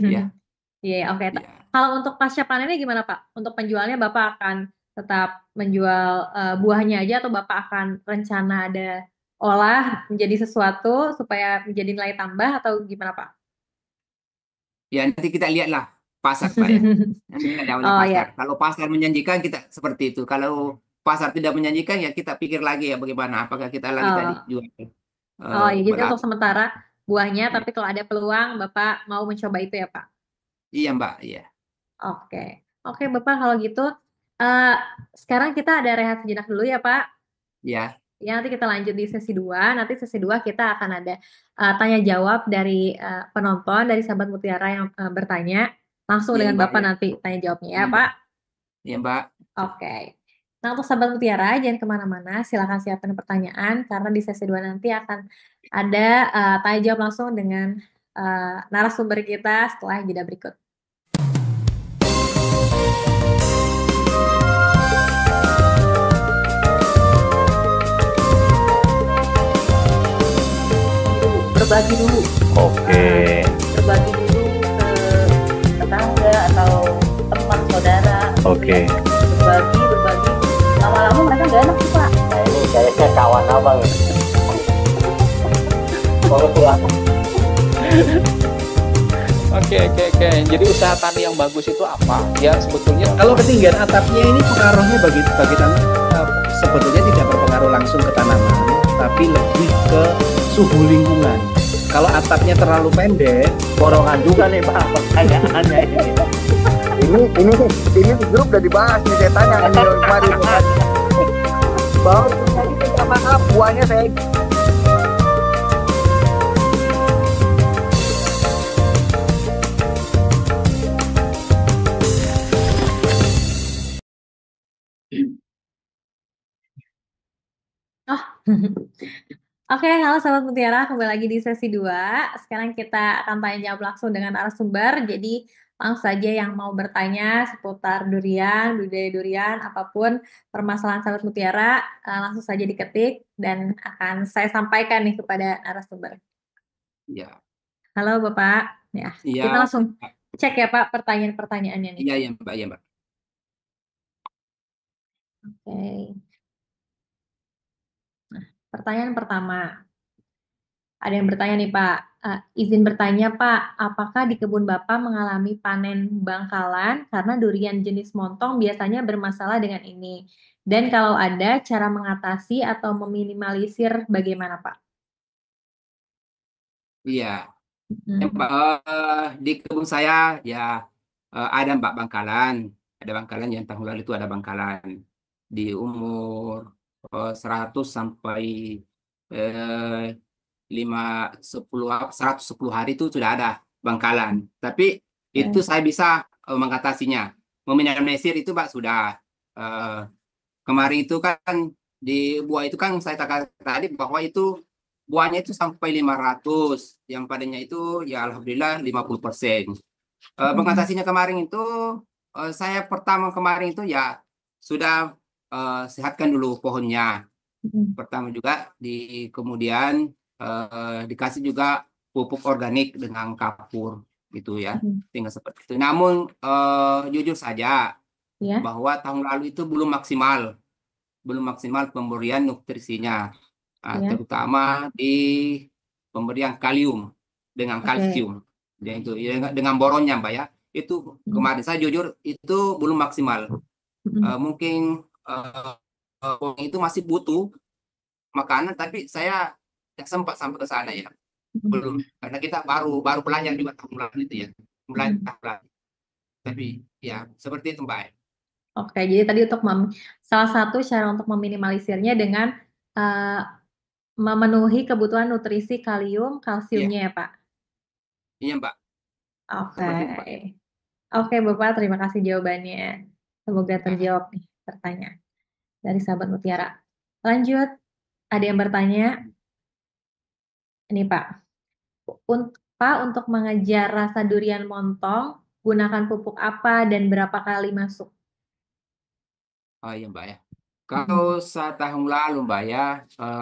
Ya, Iya, oke. ya. Kalau untuk pasca panennya gimana, Pak? Untuk penjualnya Bapak akan tetap menjual buahnya aja atau Bapak akan rencana ada olah menjadi sesuatu supaya menjadi nilai tambah atau gimana, Pak? Ya nanti kita lihatlah pasar Mbak ya. Nanti kita lihatlah Oh pasar. ya. Kalau pasar menjanjikan kita seperti itu. Kalau pasar tidak menjanjikan ya kita pikir lagi ya bagaimana. Apakah kita lagi tadi Oh. jual Oh ya, jadi untuk berapa? sementara buahnya, Iya, tapi kalau ada peluang Bapak mau mencoba itu ya, Pak? iya Mbak, iya. Oke. Oke, Bapak kalau gitu eh sekarang kita ada rehat sejenak dulu ya, Pak. Ya, Ya, nanti kita lanjut di sesi 2. Nanti sesi 2 kita akan ada tanya jawab dari penonton, dari sahabat Mutiara yang bertanya. Langsung iya dengan Mbak Bapak ya. nanti tanya jawabnya ya, Iya Mbak. Pak. Iya Mbak. Oke. Nah, untuk sahabat Mutiara, jangan kemana-mana. Silahkan siapkan pertanyaan, karena di sesi 2 nanti akan ada tanya jawab langsung dengan narasumber kita setelah jeda berikut. Berbagi dulu. Oke, Berbagi dulu ke tetangga atau teman saudara. oke. Berbagi. Lama-lama mereka nggak enak sih, Pak. Nah, ini kayaknya kawan abang ini. Oh, ya. Oke. Jadi usaha tani yang bagus itu apa? Ya sebetulnya Kalau ketinggian atapnya ini pengaruhnya bagi tanaman sebetulnya tidak berpengaruh langsung ke tanaman, tapi lebih ke suhu lingkungan. Kalau atapnya terlalu pendek, Borongan juga nih Pak pertanyaannya ini. Ini di grup udah dibahas nih, saya tanya kan kemarin tuh kan. Bahwa tadi minta maaf buahnya saya Oh. Oke, halo sahabat Mutiara, kembali lagi di sesi 2. Sekarang kita akan tanya jawab langsung dengan narasumber. Jadi langsung saja yang mau bertanya seputar durian, budidaya durian, apapun permasalahan sahabat Mutiara, langsung saja diketik dan akan saya sampaikan nih kepada narasumber. Iya. Halo Bapak, ya Iya. kita langsung cek ya Pak pertanyaan-pertanyaannya nih. Iya, iya Mbak, iya Mbak. Oke. Nah, pertanyaan pertama. Ada yang bertanya nih Pak, izin bertanya Pak, apakah di kebun Bapak mengalami panen bangkalan karena durian jenis montong biasanya bermasalah dengan ini? Dan kalau ada, cara mengatasi atau meminimalisir bagaimana Pak? Iya. Ya, Hmm. Mbak, di kebun saya ya ada Mbak bangkalan. Ada bangkalan yang tahun lalu itu ada bangkalan. Di umur 100 sampai eh, 110 hari itu sudah ada bangkalan. Tapi itu Oke. saya bisa mengatasinya. Meminimalisir itu Mbak sudah. Eh, Kemarin itu kan di buah itu kan saya katakan tadi bahwa itu buahnya itu sampai 500, yang padanya itu ya alhamdulillah 50%. Hmm. Mengatasinya kemarin itu saya pertama kemarin itu ya sudah sehatkan dulu pohonnya. Hmm. Pertama juga kemudian dikasih juga pupuk organik dengan kapur gitu ya. Hmm. Tinggal seperti itu. Namun jujur saja Ya, bahwa tahun lalu itu belum maksimal pemberian nutrisinya, ya, terutama di pemberian kalium dengan oke. kalsium, dan itu ya, dengan boronnya, Mbak ya. Itu Hmm. kemarin saya jujur itu belum maksimal. Hmm. Mungkin itu masih butuh makanan, tapi saya tidak sempat sampai ke sana ya, Hmm. belum, karena kita baru baru belajar juga tahun lalu itu ya, mulai Hmm. tahun lalu. Tapi ya seperti itu Mbak. Oke, jadi tadi untuk salah satu cara untuk meminimalisirnya dengan eh, memenuhi kebutuhan nutrisi kalium, Iya, kalsiumnya ya Pak. iya Mbak. Oke, Seperti itu Mbak. oke Bapak, terima kasih jawabannya. Semoga Ya. terjawab nih pertanyaan dari sahabat Mutiara. Lanjut, ada yang bertanya, ini Pak, Pak untuk mengejar rasa durian montong, gunakan pupuk apa dan berapa kali masuk? Oh iya Mbak ya. Kalau setahun lalu Mbak ya,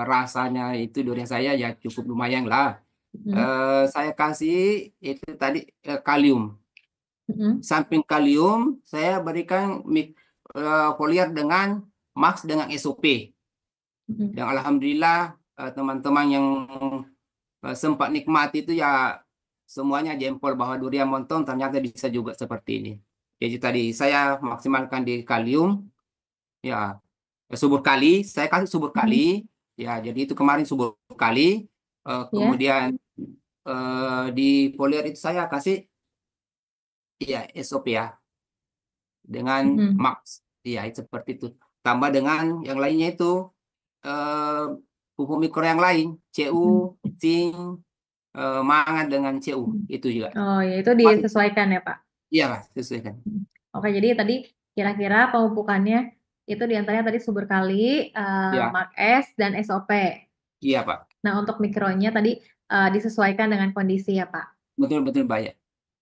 rasanya itu durian saya ya cukup lumayan lah. Mm-mm. Saya kasih itu tadi kalium. Mm-mm. Samping kalium, saya berikan foliar dengan Max dengan SOP. Mm-mm. Dan alhamdulillah teman-teman yang sempat nikmati itu ya semuanya jempol bahwa durian montong ternyata bisa juga seperti ini. Jadi tadi saya maksimalkan di kalium, ya subur kali, saya kasih subur Mm-mm. kali, ya jadi itu kemarin subur kali, Ya. kemudian di foliar itu saya kasih ya SOP ya dengan Mm-mm. Max, ya itu seperti itu. Tambah dengan yang lainnya itu eh, pupuk mikro yang lain, CU, zinc, mangan dengan CU itu juga. Oh ya, itu Masih, disesuaikan ya Pak. iya Mas, sesuaikan. Oke, jadi tadi kira-kira pemupukannya itu diantaranya tadi subur kali, Ya, Mark S, dan SOP. iya Pak, Nah, untuk mikronya tadi disesuaikan dengan kondisi ya Pak. betul-betul banyak.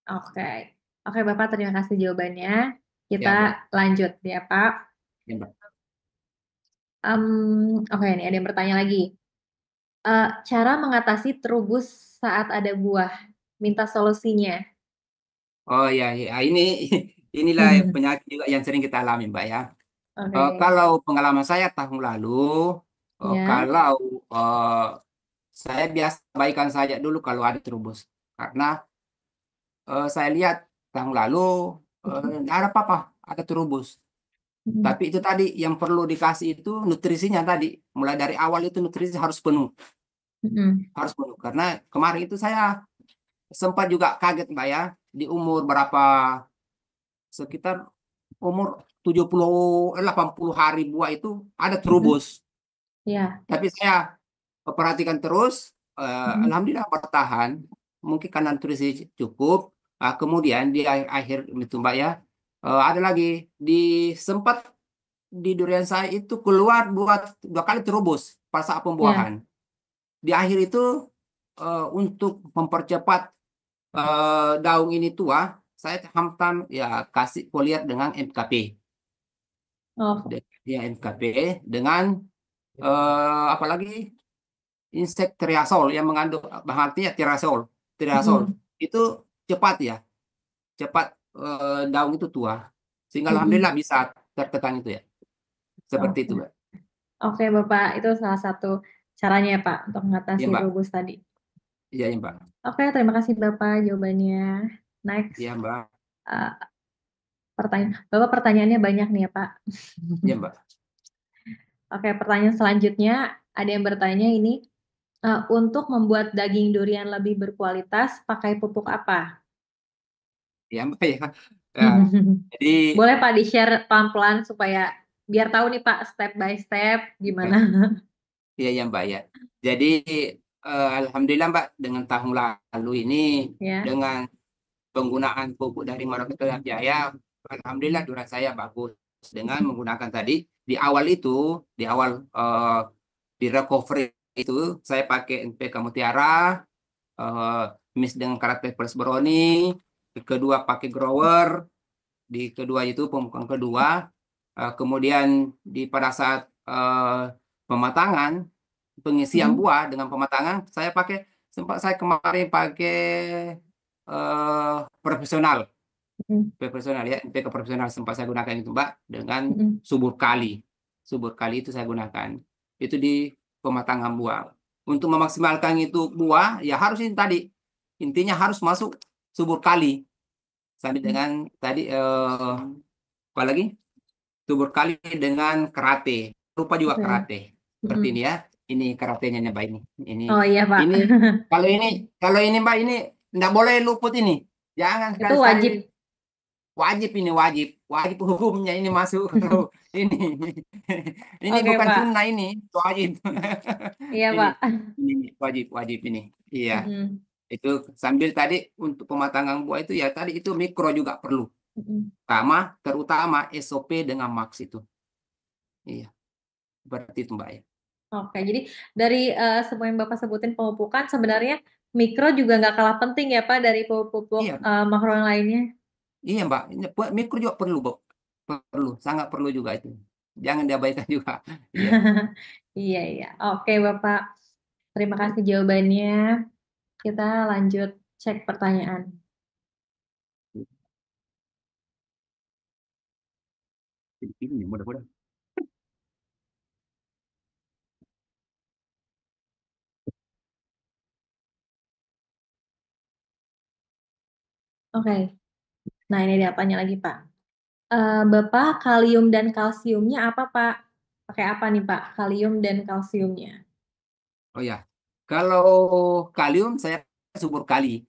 Oke, oke Bapak, terima kasih jawabannya. Ya Kita Mbak, lanjut ya Pak. ya Mbak. Oke, ini ada yang bertanya lagi. Cara mengatasi terubus saat ada buah, minta solusinya. Oh ya, ya ini inilah penyakit juga yang sering kita alami Mbak ya. Oke, Kalau pengalaman saya tahun lalu, ya. kalau saya biasa baikkan saja dulu kalau ada terubus, karena saya lihat tahun lalu tidak ada apa-apa, ada terubus. Mm, Tapi itu tadi yang perlu dikasih itu nutrisinya tadi, mulai dari awal itu nutrisi mm, harus penuh. Karena kemarin itu saya sempat juga kaget Mbak ya, di umur berapa, sekitar umur 80 hari buah itu ada terubus. ya. Tapi saya perhatikan terus, Mm, alhamdulillah bertahan. Mungkin karena nutrisi cukup. Kemudian di akhir-akhir itu Mbak ya, ada lagi sempat di durian saya itu keluar dua kali terubus pada saat ya. pembuahan. Di akhir itu untuk mempercepat daun ini tua, saya hantam ya kasih foliar dengan MKP. Oh, Ya MKP dengan apalagi insek triazol yang mengandung bahan artinya triazol mm, itu cepat ya, cepat daun itu tua, sehingga mm. alhamdulillah bisa tertekan itu ya, seperti Oke, itu Mbak. oke Bapak, itu salah satu caranya ya Pak untuk Iya mengatasi Mbak, rubus tadi. iya ya, Mbak, Oke, terima kasih Bapak jawabannya. Next, iya Mbak, uh, Bapak pertanyaannya banyak nih ya Pak. iya Mbak. Oke, pertanyaan selanjutnya ada yang bertanya ini, untuk membuat daging durian lebih berkualitas pakai pupuk apa? Iya Mbak ya. Ya, jadi Boleh Pak di-share pelan-pelan supaya biar tahu nih Pak step by step gimana. iya ya Mbak ya. Jadi alhamdulillah Mbak dengan tahun lalu ini Ya. dengan penggunaan pupuk dari Marokko Jaya, alhamdulillah durian saya bagus dengan menggunakan tadi di awal di recovery itu saya pakai NPK Mutiara, mix dengan karakter plus Brownie, kedua pakai grower, di kedua itu pemupukan kedua, kemudian pada saat pematangan pengisian Mm, buah dengan pematangan saya kemarin pakai profesional mm, ya NPK profesional sempat saya gunakan itu Mbak dengan mm. subur kali itu saya gunakan itu di pematangan buah untuk memaksimalkan itu buah ya harus ini tadi intinya harus masuk subur kali sampai dengan tadi apa lagi subur kali dengan kerate lupa juga Oke. kerate seperti ini ya ini karatenya Mbak ini Oh iya Pak. ini kalau ini Mbak ini enggak boleh luput ini jangan Itu wajib. wajib ini wajib hukumnya ini masuk ini ini Oke, bukan Pak. sunnah ini wajib Iya, ini Pak. ini wajib ini iya Mm-mm. itu sambil tadi untuk pematangan buah itu ya tadi itu mikro juga perlu Mm-mm. terutama SOP dengan Max itu iya berarti itu Mbak ya. Oke, jadi dari semua yang Bapak sebutin pemupukan, sebenarnya mikro juga nggak kalah penting ya Pak dari pupuk-pupuk Iya makro yang lainnya. iya Mbak ini buat mikro juga perlu Mbak perlu sangat perlu juga itu jangan diabaikan juga iya Iya, iya. Oke, Bapak. Terima kasih jawabannya. Kita lanjut cek pertanyaan. ini mudah-mudahan Oke. Nah, ini dia tanya lagi, Pak. Bapak, kalium dan kalsiumnya apa, Pak? Pakai apa nih, Pak? Kalium dan kalsiumnya. oh ya kalau kalium saya subur kali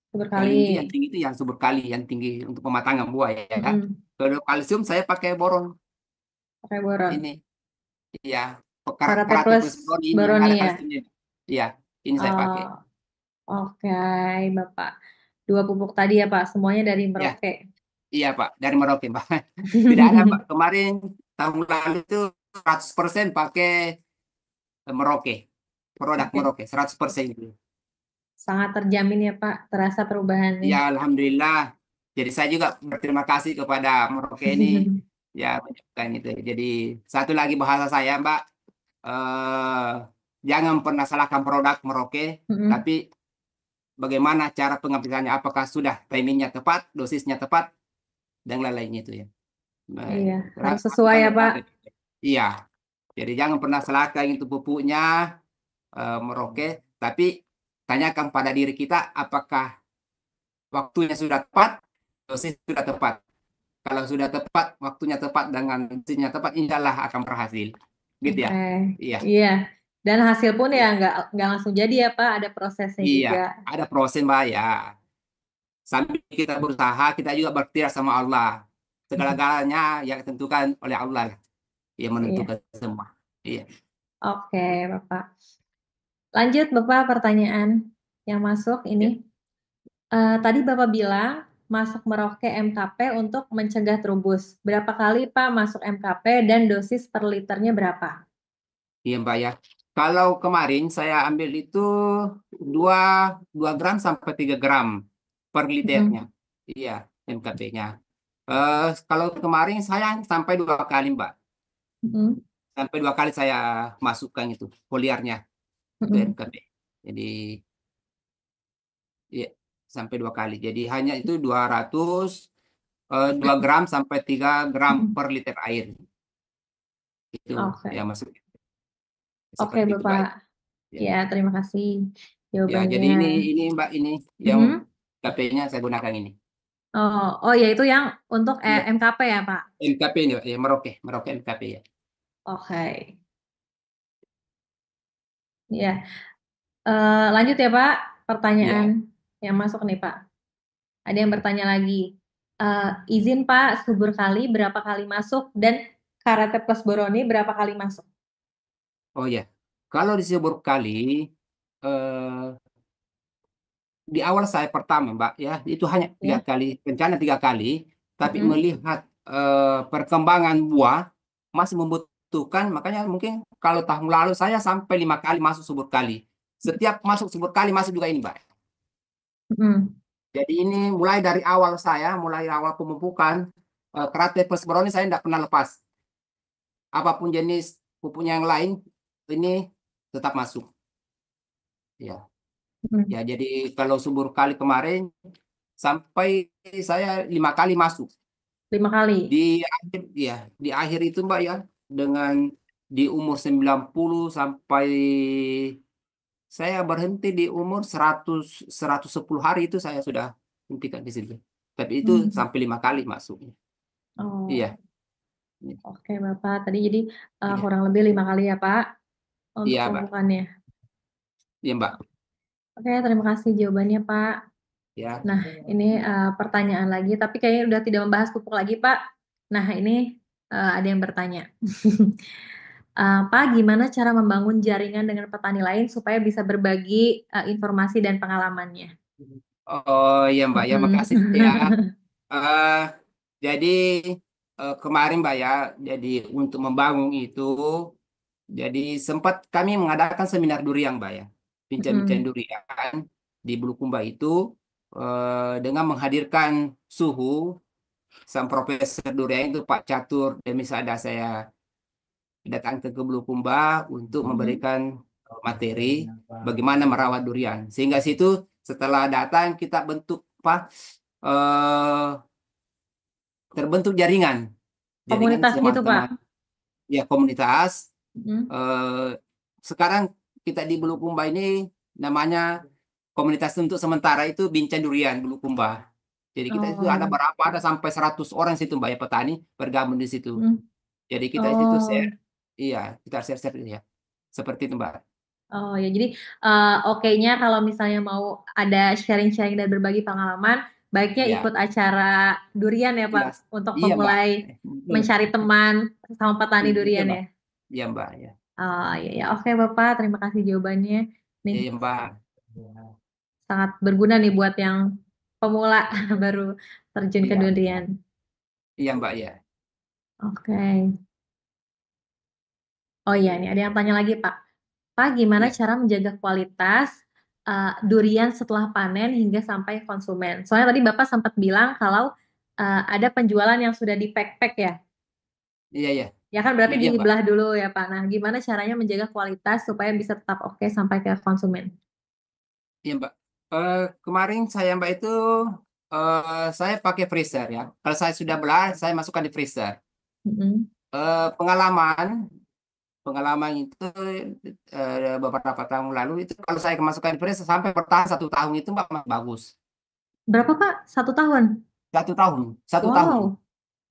Subur kalium itu yang kali. tinggi itu yang subur kali yang tinggi untuk pematangan buah ya Mm-mm. kalau kalsium saya pakai boron Pakai boron. ini iya Karate karate plus plus boron ini yang boroni ada ya. kalsiumnya iya ini saya pakai Oke, Bapak. 2 pupuk tadi ya, Pak. Semuanya dari ya Merauke. iya Pak dari Merauke Pak tidak ada Pak kemarin tahun lalu itu 100% pakai Merauke produk Oke. Merauke 100% itu Sangat terjamin ya, Pak. Terasa perubahannya. ya alhamdulillah jadi saya juga berterima kasih kepada Merauke ini ya menunjukkan itu jadi satu lagi bahasa saya Mbak jangan pernah salahkan produk Merauke Mm-mm. tapi bagaimana cara pengambilannya apakah sudah timingnya tepat dosisnya tepat dan lain-lainnya itu ya Iya, harus Aku sesuai ya, kan Pak. iya jadi jangan pernah salahkan itu pupuknya Merauke tapi tanyakan pada diri kita apakah waktunya sudah tepat dosis sudah tepat kalau sudah tepat waktunya tepat dengan dosisnya tepat insya Allah akan berhasil gitu Oke. ya iya Iya. Dan hasil pun ya iya nggak langsung jadi ya, Pak. Ada prosesnya iya juga. ada proses Mbak ya sambil kita berusaha kita juga berikhtiar sama Allah segala-galanya yang ditentukan oleh Allah yang Iya. menentukan semua iya Oke, Bapak. Lanjut, Bapak, pertanyaan yang masuk ini. Tadi Bapak bilang masuk Merauke MKP untuk mencegah trubus. Berapa kali, Pak, masuk MKP dan dosis per liternya berapa? iya Mbak ya kalau kemarin saya ambil itu 2 gram sampai 3 gram per liternya iya MKP-nya kalau kemarin saya sampai 2 kali Mbak Mm-mm. sampai 2 kali saya masukkan itu foliarnya ke Mm-mm. MKP jadi iya sampai 2 kali jadi hanya itu 2 gram sampai 3 gram per liter air itu Oke. ya masuk Oke, seperti itu Mbak Bapak. ya. Ya, terima kasih Ya, jadi jawabannya. ini Mbak ini Mhm. yang KP-nya saya gunakan ini. Oh ya itu yang untuk Iya. MKP ya, Pak? MKP ini Pak, ya Merauke MKP ya. Oke. Ya. Lanjut ya, Pak. Pertanyaan yang masuk nih, Pak. Ada yang bertanya lagi. Izin Pak, subur kali berapa kali masuk dan karate plus boroni berapa kali masuk? Oh ya, kalau di subur kali eh, di awal saya pertama Mbak ya itu hanya 3 Ya. kali rencana 3 kali, tapi Mm-mm. melihat perkembangan buah masih membutuhkan makanya mungkin kalau tahun lalu saya sampai 5 kali masuk subur kali. Setiap masuk subur kali masuk juga ini Mbak. Mm-mm. Jadi ini mulai dari awal pemupukan karate plus boroni saya tidak pernah lepas. Apapun jenis pupuknya yang lain ini tetap masuk. Ya, Mm-mm. ya jadi kalau subur kali kemarin sampai saya 5 kali masuk 5 kali. di akhir itu Mbak ya dengan di umur 90 sampai saya berhenti di umur 110 hari itu saya sudah hentikan di situ. Tapi itu sampai 5 kali masuknya. Oh. Iya. Oke, Bapak. Tadi jadi Iya. kurang lebih 5 kali ya, Pak, untuk Iya, Mbak. pemupukannya. Iya, Mbak. Oke, terima kasih jawabannya, Pak. ya. Nah, ini pertanyaan lagi, tapi kayaknya udah tidak membahas pupuk lagi, Pak. Nah, ini ada yang bertanya. Pak, gimana cara membangun jaringan dengan petani lain supaya bisa berbagi informasi dan pengalamannya? Oh iya Mbak ya, makasih ya. Eh, jadi kemarin Mbak ya, jadi untuk membangun itu, jadi sempat kami mengadakan seminar durian Mbak ya, bincang-bincang Mm-mm. durian di Bulukumba itu dengan menghadirkan suhu sang profesor durian itu Pak Catur Demisada. Saya datang ke Bulukumba untuk Mm-mm. memberikan materi bagaimana merawat durian. Sehingga situ setelah datang kita bentuk apa? eh, Terbentuk jaringan, jaringan Komunitas gitu, Pak. teman-teman ya komunitas. Mm. eh, Sekarang kita di Bulukumba ini namanya komunitas untuk sementara itu Bincang Durian Bulukumba. Jadi kita itu ada Oh. berapa? Ada sampai 100 orang situ Mbak ya, petani bergabung di situ. Mm. Jadi kita di situ Oh. share, iya kita share-share ya, seperti itu Mbak. Oh ya, jadi oke-nya kalau misalnya mau ada sharing-sharing dan berbagi pengalaman, baiknya Ya, ikut acara durian ya iya, Pak, untuk iya Mbak. memulai Betul. mencari teman sama petani Betul durian Mbak. ya. Iya Mbak ya. Oh iya ya, oke Bapak, terima kasih jawabannya. Nih Iya Mbak. sangat berguna nih buat yang pemula baru terjun ke Iya. durian. Iya Mbak ya. Oke. Oh iya, nih ada yang tanya lagi Pak. Pak, gimana Iya. cara menjaga kualitas durian setelah panen hingga sampai konsumen? Soalnya tadi Bapak sempat bilang kalau ada penjualan yang sudah di-pack-pack ya. Iya iya. Ya kan berarti Iya Mbak. dibelah dulu ya Pak. Nah, gimana caranya menjaga kualitas supaya bisa tetap oke sampai ke konsumen? Iya Mbak. Kemarin saya Mbak itu saya pakai freezer ya. Kalau saya sudah belah, saya masukkan di freezer. Mm-mm. Pengalaman pengalaman itu beberapa tahun lalu itu kalau saya masukkan di freezer sampai bertahan 1 tahun itu Mbak bagus. Berapa Pak? 1 tahun? 1 tahun, 1 tahun. Wow.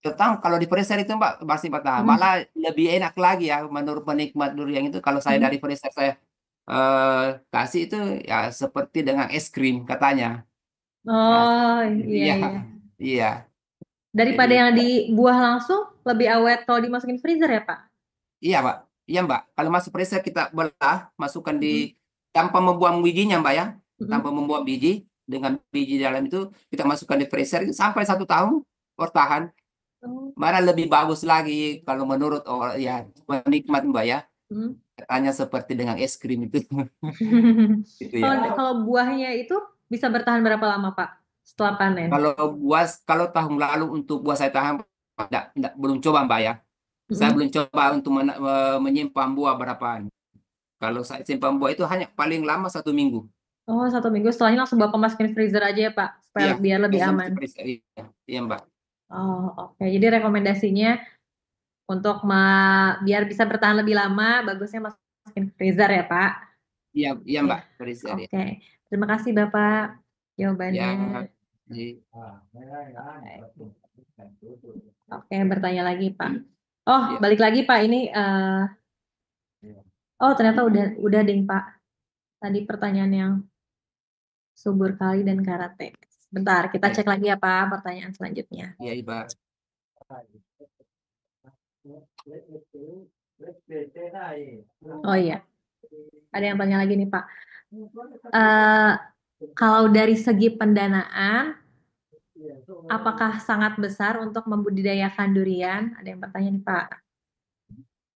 Tentang kalau di freezer itu Mbak masih bertahan. Mm-mm. Malah lebih enak lagi ya menurut penikmat durian itu kalau saya Mm-mm. dari freezer saya kasih itu ya seperti dengan es krim katanya. Nah, Oh iya iya, iya. iya. Daripada Jadi yang dibuah langsung lebih awet kalau dimasukin freezer ya Pak? iya Mbak, iya Mbak. Kalau masuk freezer kita belah, masukkan di Mm-mm. tanpa membuang bijinya Mbak ya, tanpa Mm-mm. membuang biji, dengan biji dalam itu kita masukkan di freezer itu sampai 1 tahun bertahan. Oh. Mana lebih bagus lagi kalau menurut orang ya penikmat Mbak ya, Mm. katanya seperti dengan es krim itu. Itu Kalau ya. kalau buahnya itu bisa bertahan berapa lama, Pak, setelah panen? Kalau tahun lalu untuk buah saya tahan belum coba Mbak ya. Saya Mm-mm. belum coba untuk menyimpan buah berapa. Kalau saya simpan buah itu hanya paling lama 1 minggu. Oh, 1 minggu setelahnya langsung Bapak masukin freezer aja ya, Pak, supaya Iya, biar lebih langsung aman. freezer. Iya, iya Mbak. Oh, oke. Jadi rekomendasinya untuk biar bisa bertahan lebih lama, bagusnya masukin freezer ya, Pak. Iya, iya Ya, Mbak, freezer ya. oke. Terima kasih Bapak jawabannya. Ya, di- Oke, bertanya lagi, Pak. Oh, ya, balik lagi, Pak. Ini oh ternyata udah ding, Pak. Tadi pertanyaan yang subur kali dan karate. Bentar, kita ya, cek lagi ya Pak pertanyaan selanjutnya. ya, Mbak. Oh iya, ada yang tanya lagi nih Pak. Kalau dari segi pendanaan, apakah sangat besar untuk membudidayakan durian? Ada yang bertanya nih Pak.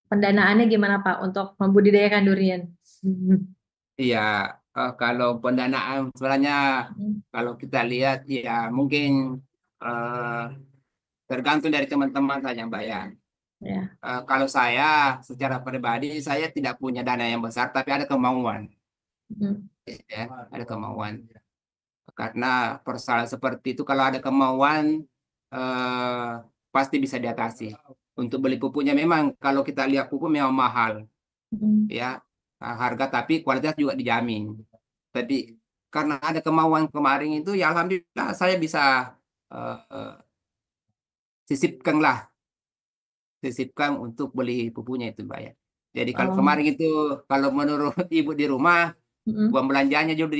Pendanaannya gimana Pak untuk membudidayakan durian? Iya, kalau pendanaan sebenarnya kalau kita lihat ya mungkin eh, tergantung dari teman-teman saja Mbak ya. Ya. Kalau saya secara pribadi saya tidak punya dana yang besar tapi ada kemauan ya, ada kemauan. Karena persoalan seperti itu kalau ada kemauan eh, pasti bisa diatasi. Untuk beli pupuknya memang kalau kita lihat pupuk memang mahal ya, harga tapi kualitas juga dijamin. Tapi karena ada kemauan kemarin itu ya alhamdulillah saya bisa eh, eh, sisipkan untuk beli pupuknya itu Mbak ya. Jadi kalau Oh. kemarin itu kalau menurut ibu di rumah Mm-mm. uang belanjanya juga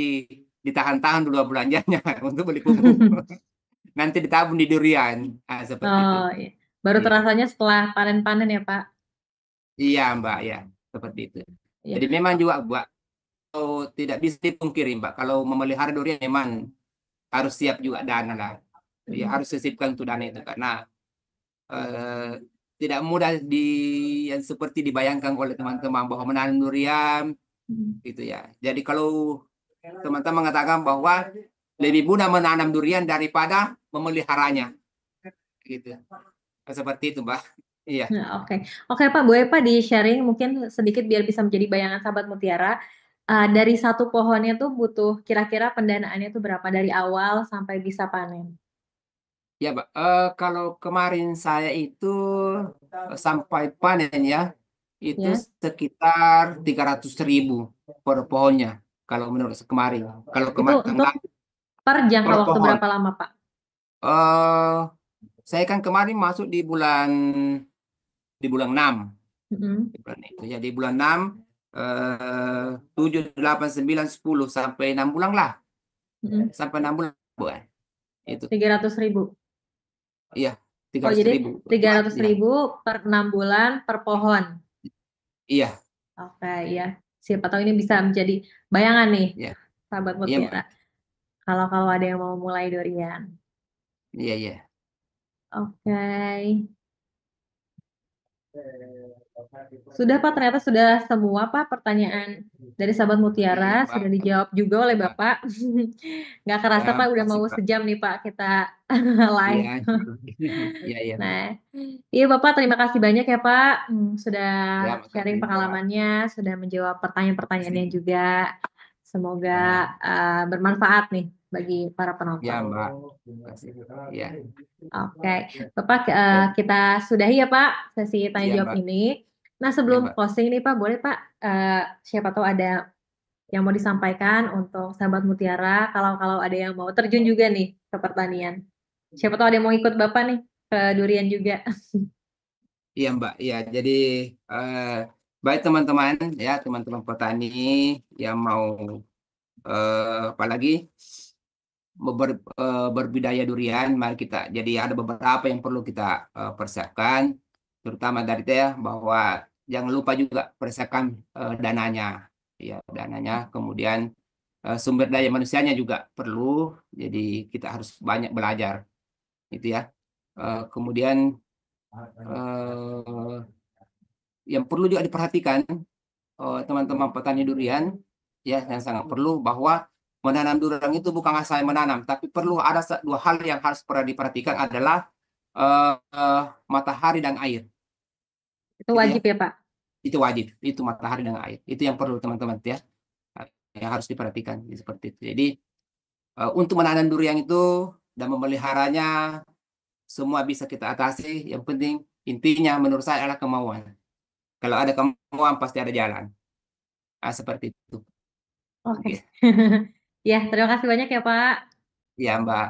ditahan-tahan dulu belanjanya untuk beli pupuk. Nanti ditabung di durian. Seperti itu. Oh, iya. Baru Iya. terasanya setelah panen-panen ya, Pak? Iya, Mbak, ya. Seperti itu. Iya. Jadi memang juga, Mbak, kalau tidak bisa dipungkiri, Mbak, kalau memelihara durian memang harus siap juga dana lah. Ya, harus sisipkan untuk dana itu karena tidak mudah yang seperti dibayangkan oleh teman-teman bahwa menanam durian gitu ya. Jadi kalau teman-teman mengatakan bahwa lebih mudah menanam durian daripada memeliharanya, gitu. Seperti itu, Mbak. Iya. Nah, oke Pak, boleh Pak di-sharing mungkin sedikit biar bisa menjadi bayangan sahabat mutiara. Dari satu pohonnya tuh butuh kira-kira pendanaannya tuh berapa dari awal sampai bisa panen? Ya, Mbak. Kalau kemarin saya itu sampai panen ya, itu Ya. sekitar 300.000 per pohonnya. Kalau menurut kemarin. Kalau Itu untuk per jangka per waktu pohon. berapa lama, Pak? Saya kan kemarin masuk di bulan 6. Di bulan itu ya, di bulan 6 7, 8, 9, 10 sampai 6 bulan lah. Sampai 6 bulan, Bu. Itu. 300.000. Iya, Oh, jadi 300.000. 300.000 per 6 bulan per pohon. Iya. Oke, ya. Siapa tahu ini bisa menjadi bayangan nih, Iya. sahabat Iya, mutiara. Kalau ada yang mau mulai durian. Iya. Oke. Sudah Pak, ternyata sudah semua Pak pertanyaan dari sahabat mutiara Iya, Pak. sudah dijawab juga oleh Bapak. Nggak kerasa Ya, Pak, udah makasih, mau Pak. sejam nih Pak kita live. Iya. Nah, iya Bapak, terima kasih banyak ya Pak, sudah Ya, makasih, sharing Pak. pengalamannya, sudah menjawab pertanyaan-pertanyaannya juga. Semoga bermanfaat nih bagi para penonton. Ya, Mbak. Makasih. Ya. Oke, Bapak, kita sudahi ya Pak sesi tanya Iya, jawab Mbak. ini. Nah, sebelum Mbak. closing nih Pak, boleh Pak, siapa tahu ada yang mau disampaikan untuk sahabat mutiara, kalau ada yang mau terjun juga nih ke pertanian. Siapa tahu ada yang mau ikut Bapak nih ke durian juga. Iya, Mbak. Iya, jadi baik teman-teman ya, teman-teman petani yang mau apalagi berbudidaya durian, mari kita. Jadi ada beberapa yang perlu kita persiapkan, terutama dari itu ya, bahwa jangan lupa juga persiapkan dananya, ya dananya. Kemudian sumber daya manusianya juga perlu. Jadi kita harus banyak belajar, gitu ya. Kemudian yang perlu juga diperhatikan teman-teman petani durian ya, yang sangat perlu bahwa menanam durian itu bukan asal menanam, tapi perlu ada dua hal yang harus pernah diperhatikan adalah matahari dan air. Itu wajib ya Pak? Itu wajib, itu matahari dan air. Itu yang perlu teman-teman ya, yang harus diperhatikan seperti itu. Jadi untuk menanam durian itu dan memeliharanya semua bisa kita atasi. Yang penting intinya menurut saya adalah kemauan. Kalau ada kemauan pasti ada jalan. Seperti itu. Oke. Ya, terima kasih banyak ya Pak. Ya, Mbak.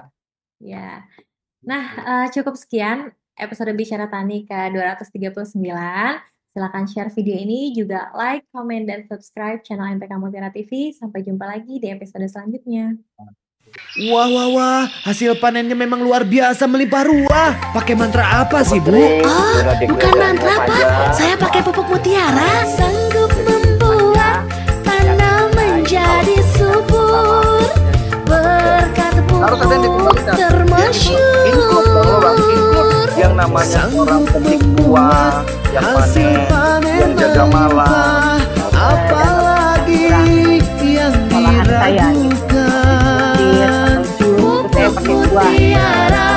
Ya. Nah, cukup sekian episode Bicara Tani ke-239. Silakan share video ini, juga like, komen, dan subscribe channel MPK Mutiara TV. Sampai jumpa lagi di episode selanjutnya. Wah, hasil panennya memang luar biasa melimpah ruah. Pakai mantra apa sih, Bu? Oh, bukan mantra, Pak. Saya pakai pupuk mutiara. Sanggup membuat tanah menjadi subur. Berkat Harus ada yang pupuk dikembalikan. termasyur. Yang namanya orang petik buah, yang hasil panen, panen yang jaga malam. melimpah. Apalagi yang diragukan. Pupuk mutiara,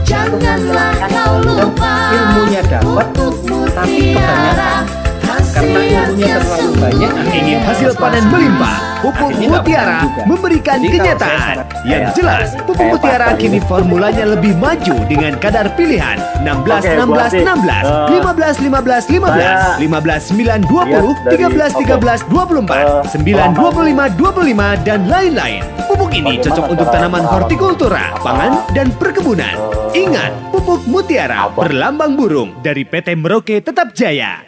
janganlah kau lupa. Ilmunya dapat, Pupuk tapi mutiara, kebanyakan karena ilmunya terlalu banyak. Ingin hasil panen melimpah, pupuk Akhirnya nggak mutiara paham juga. memberikan Jadi kalau kenyataan. saya sangat Yang kayak- jelas, pupuk kayak mutiara pasar kini gitu. formulanya lebih maju dengan kadar pilihan 16, Oke, 16, Bu Ati. 16, 15, 15, 15, Saya 15, 9, 20, lihat dari- 13, 13, 24, 9, 25, 25, dan lain-lain. Pupuk ini Bagaimana cocok untuk cara tanaman merawat hortikultura, apa? pangan, dan perkebunan. Ingat, pupuk mutiara Apa? berlambang burung dari PT Merauke Tetap Jaya.